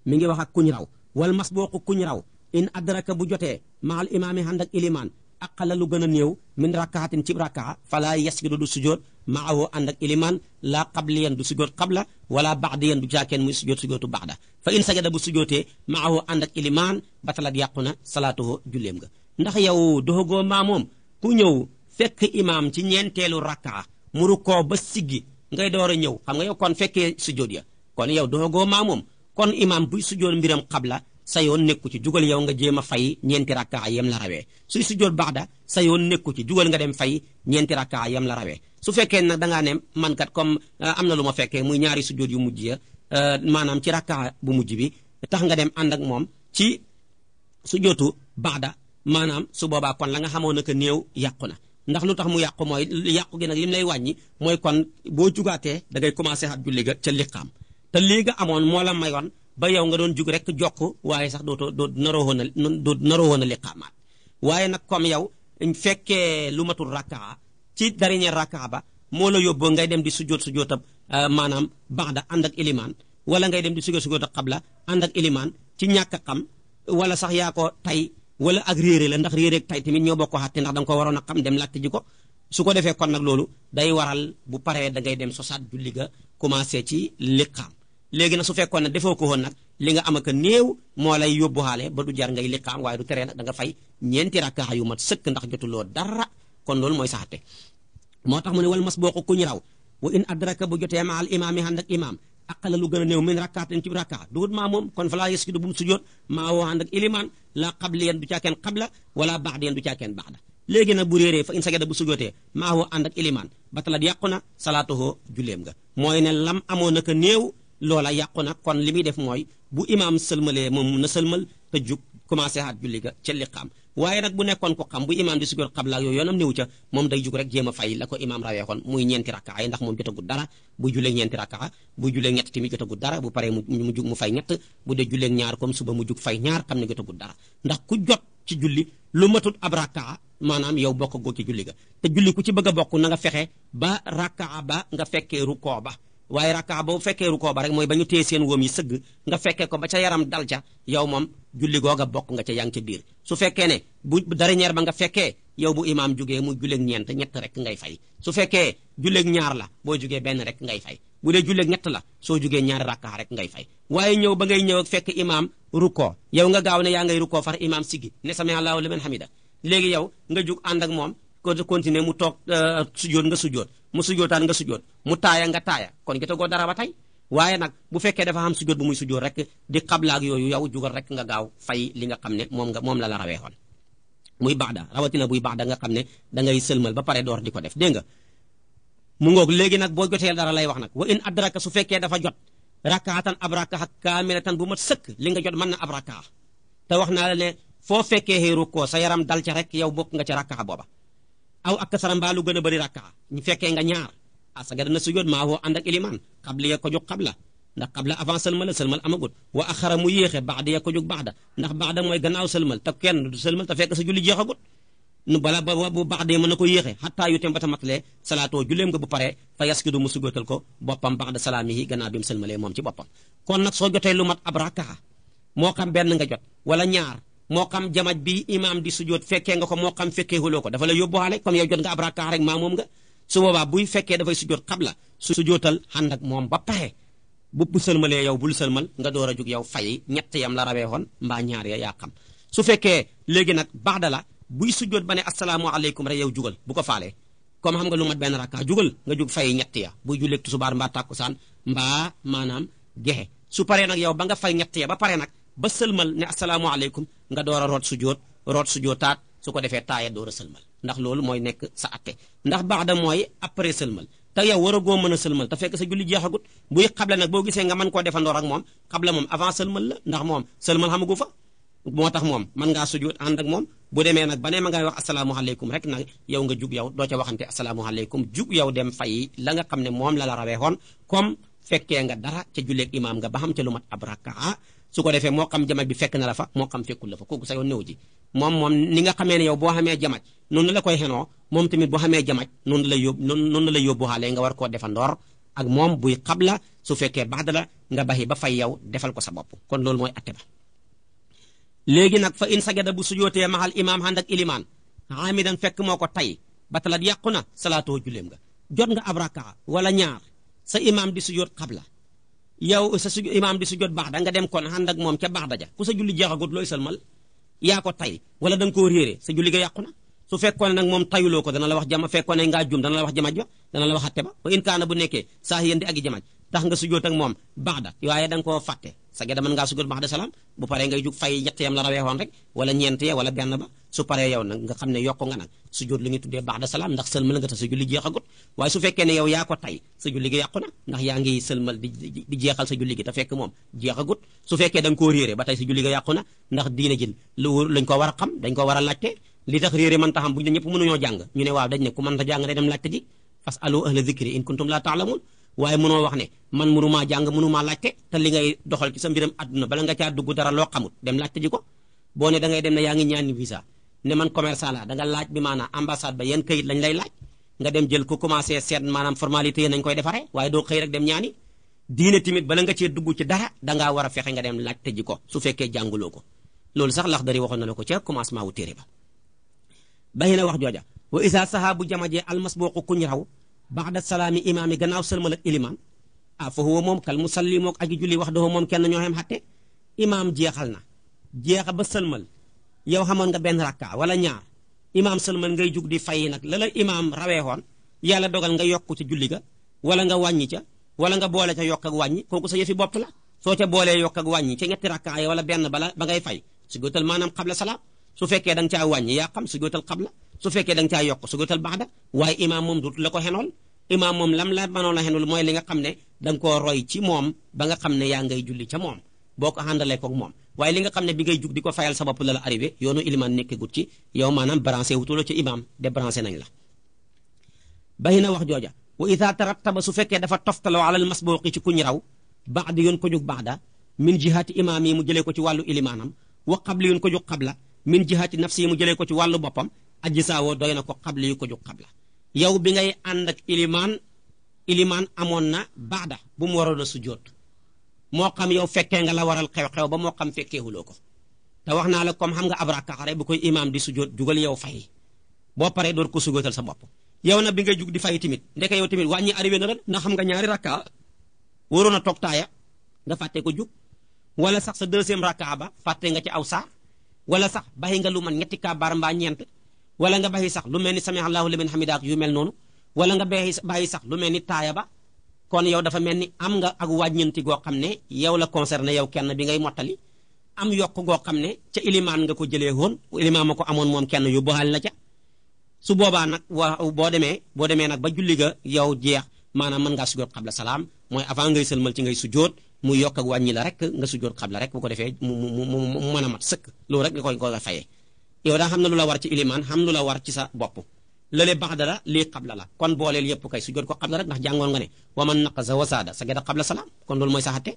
mi ngi wax ak kuñ raw wal masbuqu kuñ raw in adraka bu jotee maal imaami ànd ak ilimaan aqala lu gën a néew min rakaatin ci rakaa fala yasjudu du sujoot maahu ànd ak iliman la qabliyan du sujoot qabla wala ba'diyan du jaakeen muy sujoot sujootu ba'da fa in sajada bu sujootee maahu ànd ak iliman batalat yàqu na salaatuhu julleem nga ndax yow doxagoo maamoom ku ñëw fekk imaam ci ñeenteelu rakaa mu rukkoo ba siggi ngay door a ñëw xam nga yow kon fekkee sujoot ya kon yow doxagoo maamoom kon imaam buy sujoot mbiram qabla sa yoon nekku ci jugal yow nga jéem a fay ñeenti rakkaa yem la rawee suy sujjoot ba'da sa yoon nekku ci jugal nga dem fay ñeenti rakkaa yem la rawee su fekkee nag dangaa ne man kat comme am na lu ma fekkee muy ñaari sujjoot yu mujj ya maanaam ci rakkaa bu mujj bi tax nga dem ànd ak moom ci sujjootu ba'da maanaam su boobaa kon la nga xamoon ne que néew yàqu na ndax lu tax mu yàqu mooy yàqu gi nag lim lay wàññi mooy kon boo jugaatee da ngay commencé at julli ga ca liqaam te lii nga amoon moo la mayoon ba yow nga doon jug rek jokk waaye sax doo naroo woon a liqaamaat waaye nag comme yow fekkee lu matul rakkaa ci dernier rakkaa ba moo la yóbboo ngay dem di sujjóotab maanaam ba'da ànd ak ilimaan wala ngay dem di sujjóotab qabla ànd ak ilimaan ci ñàkk a xam wala sax yaa ko tay wala ak réere la ndax réere ak tay tamit ñoo bokk xatte ndax da nga ko waroon a xam dem laajte ji ko su ko defee kon nag loolu day waral bu paree da ngay dem sosaat julli ga commencé ci liqaam léegi nag su fekkoon ne defoo ko woon nag li nga am ak néew moo lay yóbbu xaale ba du jar ngay liqaam waaye du teree nag da nga fay ñeenti rakkaa yu mat sëkk ndax jotuloo dara kon loolu mooy saxate moo tax mu ne wal masbuqu ku ñu raw wa in adraka bu jotee ma al imaami ànd ak imaam aqala lu gën a néew min rakkaatin ci rakkaa duut maa moom kon fa laa yasjudu bu mu sujjoot maa woo ànd ak ilimaan la qabliyan du caakeen qabla wala ba'diyan du caakeen ba'da léegi nag bu réeree fa in sajada bu sujjootee maa woo ànd ak ilimaan batalat yàqu na salaatuhu julleem nga mooy ne lam amoon naka néew loola yàqu na kon li muy def mooy bu imaam sëlmalee moom na sëlmal te jug commencé haat julli ga ca liqaam waaye nag bu nekkoon ko xam bu imaam di sujjoot qabla yooyu yoonam néew ca moom day jug rek jéem a fay la ko imaam rawee xoon muy ñeenti rakkaa yi ndax moom jotagul dara bu jullee ñeenti rakkaa bu jullee ñett tamit jotagul dara bu paree mu jug mu fay ñett bu dee jullee ñaar comme suba mu jug fay ñaar xam ne jotagul dara ndax ku jot ci julli lu matut ab rakkaa maanaam yow bokk goo ci julli ga te julli ku ci bëgg a bokk na nga fexe ba rakkaa ba nga fekkee rukkoo ba waaye rakkaa boo fekkee rukkoo ba rek mooy ba ñu téye seen wóom yi sëgg nga fekkee ko ba ca yaram dal ca yow moom julli googa bokk nga ca yaa ngi ca biir su fekkee ne bu dernier ba nga fekkee yow bu imaam jugee mu julleeg ñeent ñett rek ngay fay su fekkee julleeg ñaar la boo jugee benn rek ngay fay bu dee julleeg ñett la soo jugee ñaari rakkaa rek ngay fay waaye ñëw ba ngay ñëw ak fekk imaam rukkoo yow nga gaaw ne yaa ngay rukkoo far imaam siggi ne sami Allahu liman hamida léegi yow nga jug ànd ak moom ko continuer mu toog sujjóot nga sujjóot mu sujjóotaan nga sujjóot mu taaya nga taaya kon jotagoo dara ba tey waaye nag bu fekkee dafa am sujjóot bu muy sujjóot rek di xablaak yooyu yow jugal rek nga gaaw fay li nga xam ne moom la rawee xoon muy ba'da rawatina buy ba'da nga xam ne da ngay sëlmal ba pare door di ko def dégg nga mu ngoog léegi nag boo jotee dara lay wax nag wa in adraka su fekkee dafa jot rakaatan ab rakaa kaamilatan bu mat sëkk li nga jot mën na ab rakaa te wax naa la ne foo fekkee xéeru ko sa yaram dal ca rek yow bokk nga ca rakaa booba aw ak sara mbaa lu gën a bëri rakaa ñu fekkee nga ñaar sagada na sujjóot maa woo ànd ak ilimaan xabli ya ko jóg xabla ndax xabla avant sëlmal la sëlmal amagut wa axara mu yéexe baxda ya ko jóg baxda ndax baxda mooy gannaaw sëlmal te kenn du sëlmal te fekk sa julli jeexagut nu bala ba bu baxda mën na ko yéexe xattaa yu tem ba ta matalee salaatoo julleem nga bu paree fa yasjudu mu sujjóotal ko boppam baxda salaamihi gannaaw bi mu sëlmalee moom ci boppam kon nag soo jotee lu mat ab rakaa moo xam benn nga jot wala ñaar moo xam jamaj bi imaam di sujjóot fekkee nga ko moo xam fekkee huloo ko dafa la yóbbuwaale comme yow jot nga ab rakaa rek maa moom nga su boobaa buy fekkee dafay sujjóot xabla sujjóotal ànd ak moom ba pare bu sëlmalee yow bul sëlmal nga door a jug yow fay ñett yam la rawee xoon mbaa ñaar ya yaa xam su fekkee léegi nag baxda la buy sujjóot ba ne asalaamaaleykum rek yow jugal bu ko faalee comme xam nga lu mat benn rakka jugal nga jug fay ñett ya buy julleeg tusubaar mbaa tàkkusaan mbaa maanaam gexe su paree nag yow ba nga fay ñett ya ba pare nag ba sëlmal ne asalaamaaleykum nga door a root sujjóotaat su ko defee taaya door a sëlmal ndax loolu mooy nekk sa atte ndax baxda mooy après sëlmal te yow war a goo mën a sëlmal te fekk sa julli jeexagut buy xabla nag boo gisee nga mën koo defandoor ak moom xabla moom avant sëlmal la ndax moom sëlmal xamagu fa moo tax moom mën ngaa sujjóot ànd ak moom bu demee nag ba ne ma ngay wax asalaamaaleykum rek nag yow nga jug yow doo ca waxante asalaamaaleykum jug yow dem fay la nga xam ne moom la rawee xoon comme fekkee nga dara ca julleeg imaam nga ba xam ca lu mat ab rakaa su ko defee moo xam jamaj bi fekk na la fa moo xam fekkul la fa kooku sa yoon néew ji moom ni nga xamee ne yow boo xamee jamaj noonu la koy xenoo moom tamit boo xamee jamaj noonu la yóbbu xaale nga war koo defandoor ak moom buy xabla su fekkee baxda la nga baxi ba fay yow defal ko sa bopp kon loolu mooy atte ba léegi nag fa in sajada bu sujootee maxal imaam ànd ak ilimaan amidan fekk moo ko tay batalat yàqu na salaatoo julleem nga jot nga ab rakaa wala ñaar sa imaam di sujoot xabla yow sa imaam di sujjóot baax da nga dem kon ànd ak moom ca baax daja ku sa julli jeexagut looy sëlmal yaa ko tay wala da nga koo réere sa julli ga yàqu na su fekkoon nag moom tayuloo ko dana la wax jama fekkoon ne ngaa jum dana la wax jamaj ba dana la wax atte ba wa in kaana bu nekkee saa yéen di agi jamaj tax nga sujjóot ak moom baax da waaye da nga koo fàtte sa geda mën ngaa sujjóot baax da salaam bu paree ngay jug fay ñett yam la rawee woon rek wala ñeent ya wala benn ba su paree yow nag nga xam ne yokku nga nag sujjóot li ñuy tuddee baax da salaam ndax sëlmal nga tax sa julli jeexagut waaye su fekkee ne yow yaa ko tay sa julli gi yàqu na ndax yaa ngi sëlmal di jeexal sa julli gi te fekk moom jeexagut su fekkee da nga koo réere ba tey sa julli gi yàqu na ndax diina jël lu lañ ko war a xam dañ ko war a laajte li tax réere mën taxam bu ñu ne ñëpp mënuñoo jàng ñu ne waaw dañ ne ku mën ta jàng day dem laajte ji fas alu ahla dhikri in kuntum la ta'lamun waaye mënoo wax ne man mënumaa jàng mënumaa laajte te li ngay doxal ci sa mbiram àdduna bala nga caa dugg dara loo xamut dem laajte ji ko boo ne da ngay dem ne yaa ngi ñaani visa ne man commerçant la da nga laaj bi maanaam ambassade ba yan kayit lañ lay laaj nga dem jël ko commencé seet maanaam formalité yi nañ koy defaree waaye doo xëy rek dem ñaani diine tamit bala nga cee dugg ci dara dangaa war a fexe nga dem laajte ji ko su fekkee jànguloo ko loolu sax Laxdari waxoon na la ko ca commencement wu téere ba bàyyi na wax jooja wa isa sahabu jamajee almasbuqu kuñ raw baxda salaami imaam yi gannaaw sëlmal ak ilimaan fa huwa moom kal musalli mook aji julli wax doo moom kenn ñoo xem xatte imaam jeexal na jeexa ba sëlmal yow xamoon nga benn rakka wala ñaar imaam sëlmal ngay jug di fay nag la la imaam raweexoon yàlla dogal nga yokku ca julli ga wala nga wàññi ca wala nga boole ca yokk ak wàññi kooku sa yëfi bopp la soo ca boolee yokk ak wàññi ca ñetti rakka yi wala benn bala ba ngay fay sujjóotal maanaam xabla salaam su fekkee da nga caa wàññi yaa xam sujjóotal xabla su fekkee da nga caa yokk sujjóotal baxda waaye imaam moom dootu la ko xenool imaam moom lam la mënoon a xenul mooy li nga xam ne da nga koo roy ci moom ba nga xam ne yaa ngay julli ca moom boo ko àndalee koog moom waaye li nga xam ne bi ngay jug di ko fayal sa bopp la la arrivé yoonu ilimaan nekkagut ci yow maanaam branché wutuloo ci imaam débranché nañ la bay na wax jooja wa ida tarattaba su fekkee dafa toftaloo alal masbuqi ci kuñ raw baxdi yoon ko jug baxda min jihaati imaam yi mu jëlee ko ci wàllu ilimaanam wa qabli yoon ko jug qabla min jihaati nafsi yi mu jëlee ko ci wàllu boppam aji saawoo doy na ko qabli yu ko jug qabla yow bi ngay ànd ak ilimaan amoon na baxda bu mu waroon a sujjóot moo xam yow fekkee nga la waral xew-xew ba moo xam fekkeewuloo ko te wax naa la comme xam nga ab rakka bu koy imaam di sujjóot jugal yow fay boo paree door ko sujjóotal sa bopp yow nag bi ngay jug di fay tamit ndeke yow tamit wàññi arrivé na la ndax xam nga ñaari rakka waroon a toog taaya nga fàtte ko jug wala sax sa deuxième rakka ba fàtte nga ci aw saar wala sax baxi nga lu man ñetti kabaar mbaa ñeent wala nga baxi sax lu mel ni sami allahu liman hamidaak yu mel noonu wala nga bàyyi sax lu mel ni taaya ba kon yow dafa mel ni am nga ak wàññanti goo xam ne yow la concerné yow kenn bi ngay mottali am yokk goo xam ne ca ilimaan nga ko jëlee woon ilimaan ma ko amoon moom kenn yóbbuwaale la ca su boobaa nag boo demee nag ba julli ga yow jeex maanaam mën ngaa sujjóot xabla salaam mooy avant ngay sëlmal ci ngay sujjóot mu yokk ak wàññi la rek nga sujjóot xabla rek bu ko defee mu mën a mat sëkk loolu rek nga koy fayee yow daa xam ne lu la war ci ilimaan xam lu la war ci sa bopp lële baxda la lii xabla la kon booleel yëpp kay sujjóot ko xabla rek ndax jàngoon nga ne wa man naqasa wa saada sajada xabla salaam kon loolu mooy saxate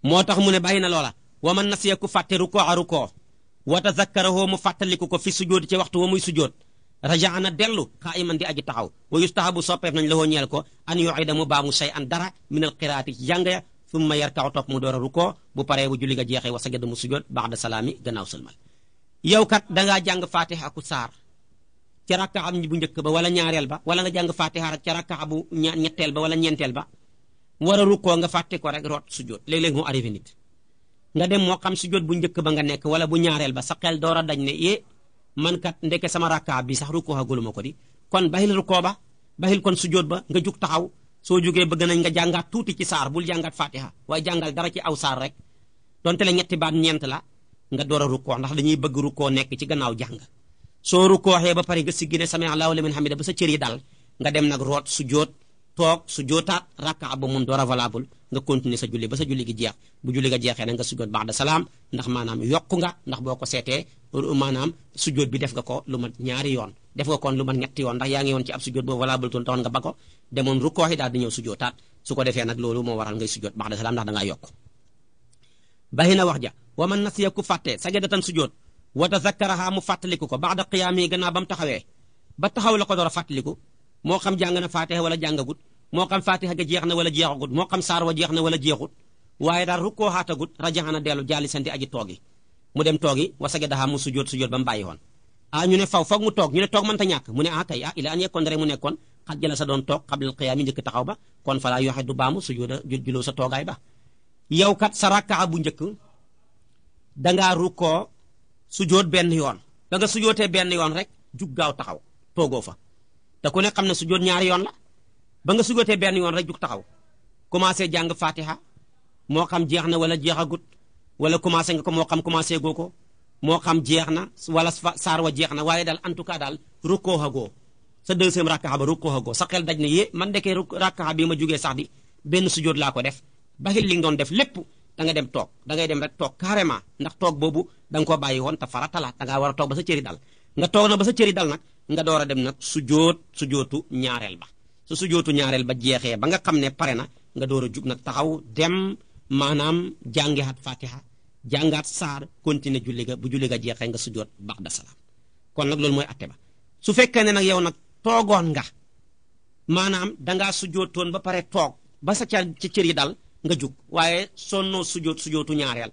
moo tax mu ne bàyyi na loola wa man nasiya ku fàtte rukoo wa tazakkarahu mu fàttaliku ko fi sujjóot ci waxtu wa muy sujjóot rajaana dellu qaa'iman di aji taxaw wa yustahabu soppeef nañ la woo ñeel ko an yu'ida mu baamu shay'an dara min al qiraati ci jàng ya thumma yarka'u topp mu door a rukoo bu paree bu julli ga jeexee wa sajada mu sujjóot ba'da salaami gannaaw sëlmal yow kat dangaa jàng fatiha ku saar ca rakkaa bu njëkk ba wala ñaareel ba wala nga jàng fatiha rek ca rakkaa bu ñetteel ba wala ñeenteel ba war a rukoo nga fàtte ko rek root sujjóot léeg-léeg mu arrivé nit nga dem moo xam sujjóot bu njëkk ba nga nekk wala bu ñaareel ba sa xel door a dañ ne man kat ndeke sama rakkaa bi sax rukoo aguluma ko di kon bahil rukoo ba bahil kon sujjóot ba nga jug taxaw soo jógee bëgg nañ nga jàngaat tuuti ci saar bul jàngaat fatiha waaye jàngal dara ci aw saar rek donte la ñetti baat ñeent la nga door a rukoo ndax dañuy bëgg rukoo nekk ci gannaaw jàng soo rukooxee ba pare nga siggi ne sami Allahu liman hamida ba sa cër yi dal nga dem nag root sujjóot toog sujjóotaat rakkaa ba mun door a valable nga continuer sa julli ba sa julli gi jeex bu julli ga jeexee nag nga sujjóot ba'da salaam ndax maanaam yokku nga ndax boo ko seetee maanaam sujjóot bi def nga ko lu mat ñaari yoon def nga kon lu mat ñetti yoon ndax yaa ngi woon ci ab sujjóot boobu valable toon taxoon nga ba ko demoon rukooxi daal di ñëw sujjóotaat su ko defee nag loolu moo waral ngay sujjóot ba'da salaam ndax da ngaa yokk baxi na wax ja wa man nasiya ku fàtte sajadatan sujjóot wa tazakkaraha mu fàttaliku ko ba'da qiyaami gannaaw ba mu taxawee ba taxaw la ko door a fàttaliku moo xam jàng na fatiha wala jàngagut moo xam fatiha ga jeex na wala jeexagut moo xam saar wa jeex na wala jeexut waaye daal rukkoo xaatagut rajaxana dellu jaali santi aji toogi mu dem toogi wa sajadaha mu sujjóot ba mu bàyyi woon ñu ne foog mu toog ñu ne toog mënta ñàkk mu ne kay ila an yekkoon rek mu nekkoon xat jala sa doon toog xablal qiyaam yi njëkk taxaw ba kon falaa yoxe du baamu sujjóoda juloo sa toogaay ba yow kat sa rakkaa bu njëkk dangaa rukkoo sujjóot benn yoon da nga sujjóotee benn yoon rek jug gaaw taxaw toogoo fa te ku ne xam ne sujjóot ñaari yoon la ba nga sujjóotee benn yoon rek jug taxaw commencé jàng fatiha moo xam jeex na wala jeexagut wala commencé nga ko moo xam commencé goo ko moo xam jeex na wala saar wa jeex na waaye daal en tout cas daal rukkoo hagoo sa deuxième rakkaxa ba rukkoo hagoo sa xel daj ne man ndekee rakkaxa bi ma jugee sax di benn sujjóot laa ko def baxil li nga doon def lépp da nga dem toog da ngay dem rek toog carrément ndax toog boobu da nga koo bàyyi woon te farata la da ngaa war a toog ba sa cëri dal nga toog na ba sa cëri dal nag nga door a dem nag sujjóotu ñaareel ba su sujjóotu ñaareel ba jeexee ba nga xam ne pare na nga door a jug nag taxaw dem maanaam jàngiwaat fatiha jàngaat saar continuer julli ga bu julli ga jeexee nga sujjóot ba'da salaam kon nag loolu mooy atte ba su fekkee ne nag yow nag toogoon nga maanaam dangaa sujjóotoon ba pare toog ba sa ci cër yi dal nga jug waaye sonnoo sujjóotu ñaareel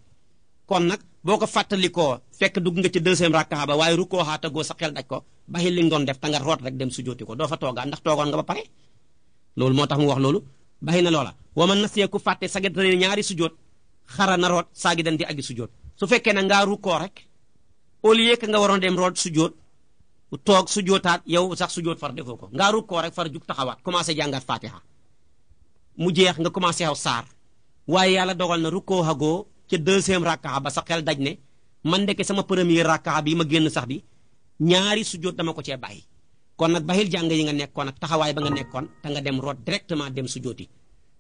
kon nag boo ko fàttalikoo fekk dugg nga ci deuxième rakkaa ba waaye rukkoo xaatagoo sa xel daj ko baxi li nga doon def ta nga root rek dem sujjóoti ko doo fa toogaan ndax toogoon nga ba pare loolu moo tax mu wax loolu baxi na loola wa man nasiya ku fàtte sagadane ñaari sujjóot xara na root saagi dan di agi sujjóot su fekkee ne ngaa rukkoo rek au lieu que nga waroon dem root sujjóot toog sujjóotaat yow sax sujjóot far defoo ko ngaa rukkoo rek far jug taxawaat commencé jàngaat fatiha mu jeex nga commencé xaw saar waaye yàlla dogal na rukkoo hagoo ca deuxième rakkaa ba sa xel daj ne man ndeke sama premier rakkaa bi ma génn sax di ñaari sujjóot dama ko cee bàyyi kon nag baxil jàng yi nga nekkoon ak taxawaay ba nga nekkoon te nga dem root directement dem sujjóoti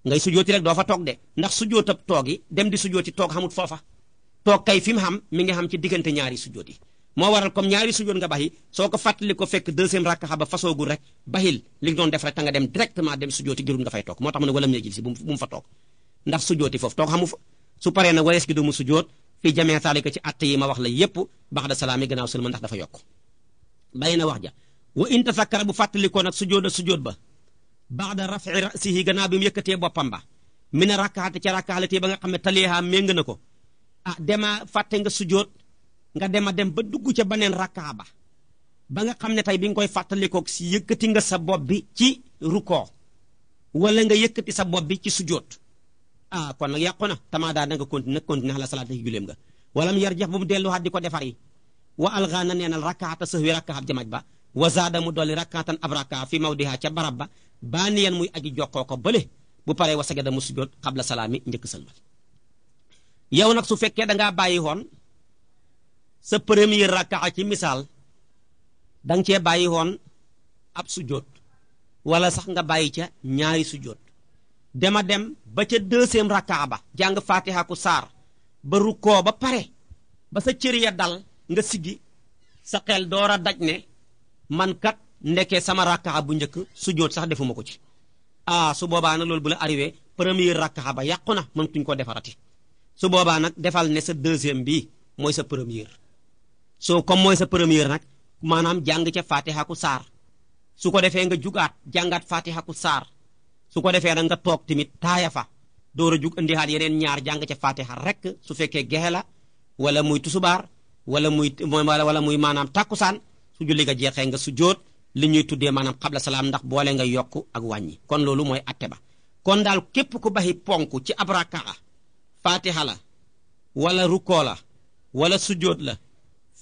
ngay sujjóoti rek doo fa toog de ndax sujjóotab toog yi dem di sujjóoti toog xamut foofa toog kay fi mu xam mi ngi xam ci diggante ñaari sujjóot yi moo waral comme ñaari sujjóot nga baxi soo ko fàttali ko fekk deuxième rakkaa ba fasoogul rek baxil li nga doon def rek te nga dem directement dem sujjóoti girul nga fay toog moo tax mu ne wala mu jël si bu mu fa toog ndax sujjóoti foofu toog xamu fa su paree na warees gi du mu sujjóot fii jamee saalika ci att yi ma wax la yépp ba'da salaam yi gannaaw sëlma ndax dafa yokk bàyyi na wax ja wa in tafakkara bu fàttalikoo nag sujjóot ba ba'da raf'i ra'sihi gannaaw bi mu yëkkatee boppam ba mina rakkaati ca rakkaalati ba nga xam ne taliha méng na ko dema fàtte nga sujjóot nga dem ba dugg ca beneen rakkaa ba nga xam ne tey bi nga koy fàttalikoo si yëkkati nga sa bopp bi ci rukkoo wala nga yëkkati sa bopp bi ci sujjóot kon nag yàqu na tamaa daa da nga continuer ala salaat yi juleem nga walam yarjax bu mu delluwaat di ko defar yi wa alxaana neenal rakkaata sahwi rakkaab jamaj ba wa zaada mu dolli rakkaatan ab rakkaa fi mawdiha ca barab ba baaniyan muy aji jokkoo ko bële bu paree wa sajada mu sujjóot xabla salaami njëkk sëlmal yow nag su fekkee dangaa bàyyi woon sa premier rakkaa ci misaal danga cee bàyyi woon ab sujjóot wala sax nga bàyyi ca ñaari sujjóot dema dem ba ca deuxième rakkaa ba jàng fatiha ku saar ba rukkoo ba pare ba sa cër ya dal nga siggi sa xel door a daj ne man kat ndekee sama rakkaa bu njëkk sujjóot sax defuma ko ci su boobaa nag loolu bu la arrivé première rakkaa ba yàqu na mëntuñ ko defarati su boobaa nag defal ne sa deuxième bi mooy sa première soo comme mooy sa première nag maanaam jàng ca fatiha ku saar su ko defee nga jugaat jàngaat fatiha ku saar su ko defee nag nga toog tamit taaya fa door a jug indiwaat yeneen ñaar jàng ca fatiha rek su fekkee gexe la wala muy tusubaar wala muy maanaam takkusaan su julli nga jeexee nga sujjóot li ñuy tuddee maanaam xabla salaam ndax boole nga yokk ak wàññi kon loolu mooy atte ba kon daal képp ku baxi ponk ci ab rakaa fatiha la wala rukkoo la wala sujjóot la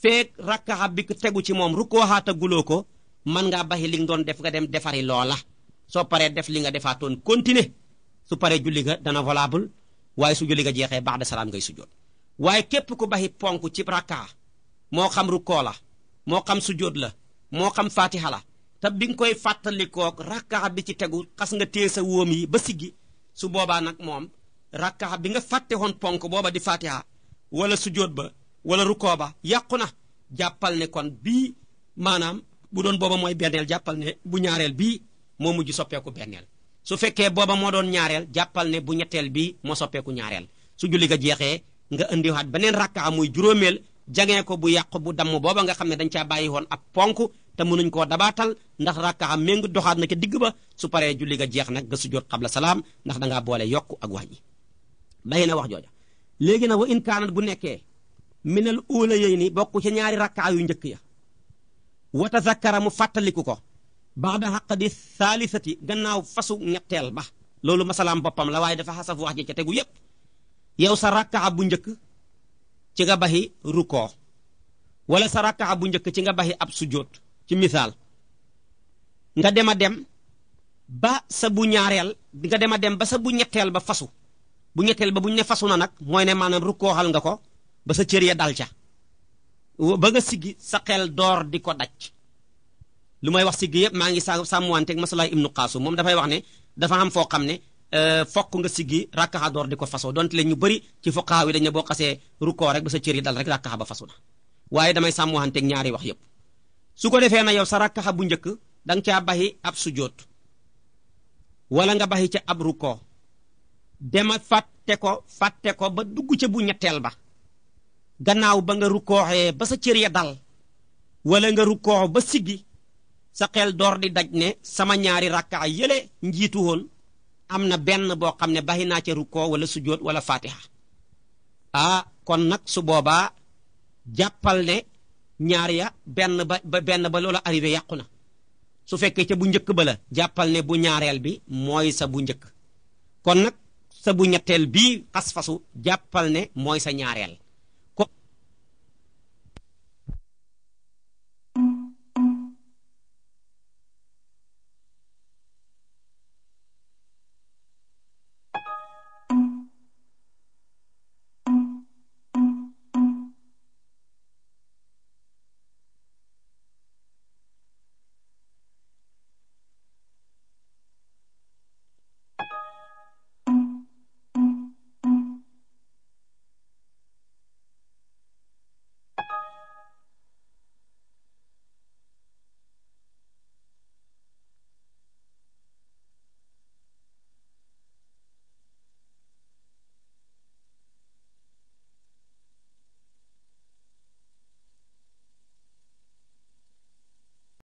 feek rakaa bi ko tegu ci moom rukkoo xaata guloo ko mën ngaa baxi li nga doon def nga dem defari loola soo paree def li nga defaatoon continuer su paree julli ga dana valable waaye su julli ga jeexee ba'da salaam ngay sujjóot waaye képp ku baxi ponk ci rakaa moo xam rukkoo la moo xam sujjóot la moo xam fatiha la te bi nga koy fàttalikook rakkaa bi ci tegu xas nga téye sa wóom yi ba siggi su boobaa nag moom rakkaa bi nga fàtte woon ponk booba di fatiha wala sujjóot ba wala rukkoo ba yàqu na jàppal ne kon bii maanaam bu doon booba mooy benneel jàppal ne bu ñaareel bii moo mujj soppeeku benneel su fekkee booba moo doon ñaareel jàppal ne bu ñetteel bii moo soppeeku ñaareel su julli ga jeexee nga indiwaat beneen rakkaa muy juróomeel jangee ko bu yàqu bu damm booba nga xam ne dañ caa bàyyi woon ab ponk te mënuñ koo dabaatal ndax rakkaa méngi doxaat na ca digg ba su paree julli ga jeex nag nga sujjóot xabla salaam ndax dangaa boole yokk ak wàññi bàyyi na wax jooja léegi nag wa in kaanat bu nekkee minal uula yey ni bokk ca ñaari rakkaa yu njëkk ya wa tazakkara mu fàttaliku ko ba'da xaqdi saalisati gannaaw fasu ñetteel ba loolu masalaam boppam la waaye dafa xasaf wax ji ca tegu yépp yow sa rakkaa bu njëkk ci nga baxi rukkoo wala sa rakkaa bu njëkk ci nga baxi ab sujjóot ci misaal nga dem a dem ba sa bu ñaareel nga dem a dem ba sa bu ñetteel ba fasu bu ñetteel ba bu ñu ne fasu na nag mooy ne maanaam rukkooxal nga ko ba sa cër ya dal ca ba nga siggi sa xel door di ko daj lu may wax siggi yëpp maa ngi sàmmuwanteeg masalaay ibnu Qaasim moom dafay wax ne dafa am foo xam ne fokk nga siggi rakkaxa door di ko fasoo donte leen ñu bëri ci fuqahaa yi dañ ne boo xasee rukkoo rek ba sa cër yi dal rek rakkaxa ba fasu na waaye damay sàmmuwanteeg ñaari wax yëpp su ko defee na yow sa rakkaxa bu njëkk da nga caa baxi ab sujjóot wala nga baxi ca ab rukkoo dema fàtte ko ba dugg ca bu ñetteel ba gannaaw ba nga rukkooxee ba sa cër ya dal wala nga rukkoox ba siggi sa xel door di daj ne sama ñaari rakkaa yële njiitu woon am na benn boo xam ne baxi naa ca rukkoo wala sujjóot wala fatiha kon nag su boobaa jàppal ne ñaar ya benn ba loola arrivé yàqu na su fekkee ca bu njëkk ba la jàppal ne bu ñaareel bi mooy sa bu njëkk kon nag sa bu ñetteel bii xas fasu jàppal ne mooy sa ñaareel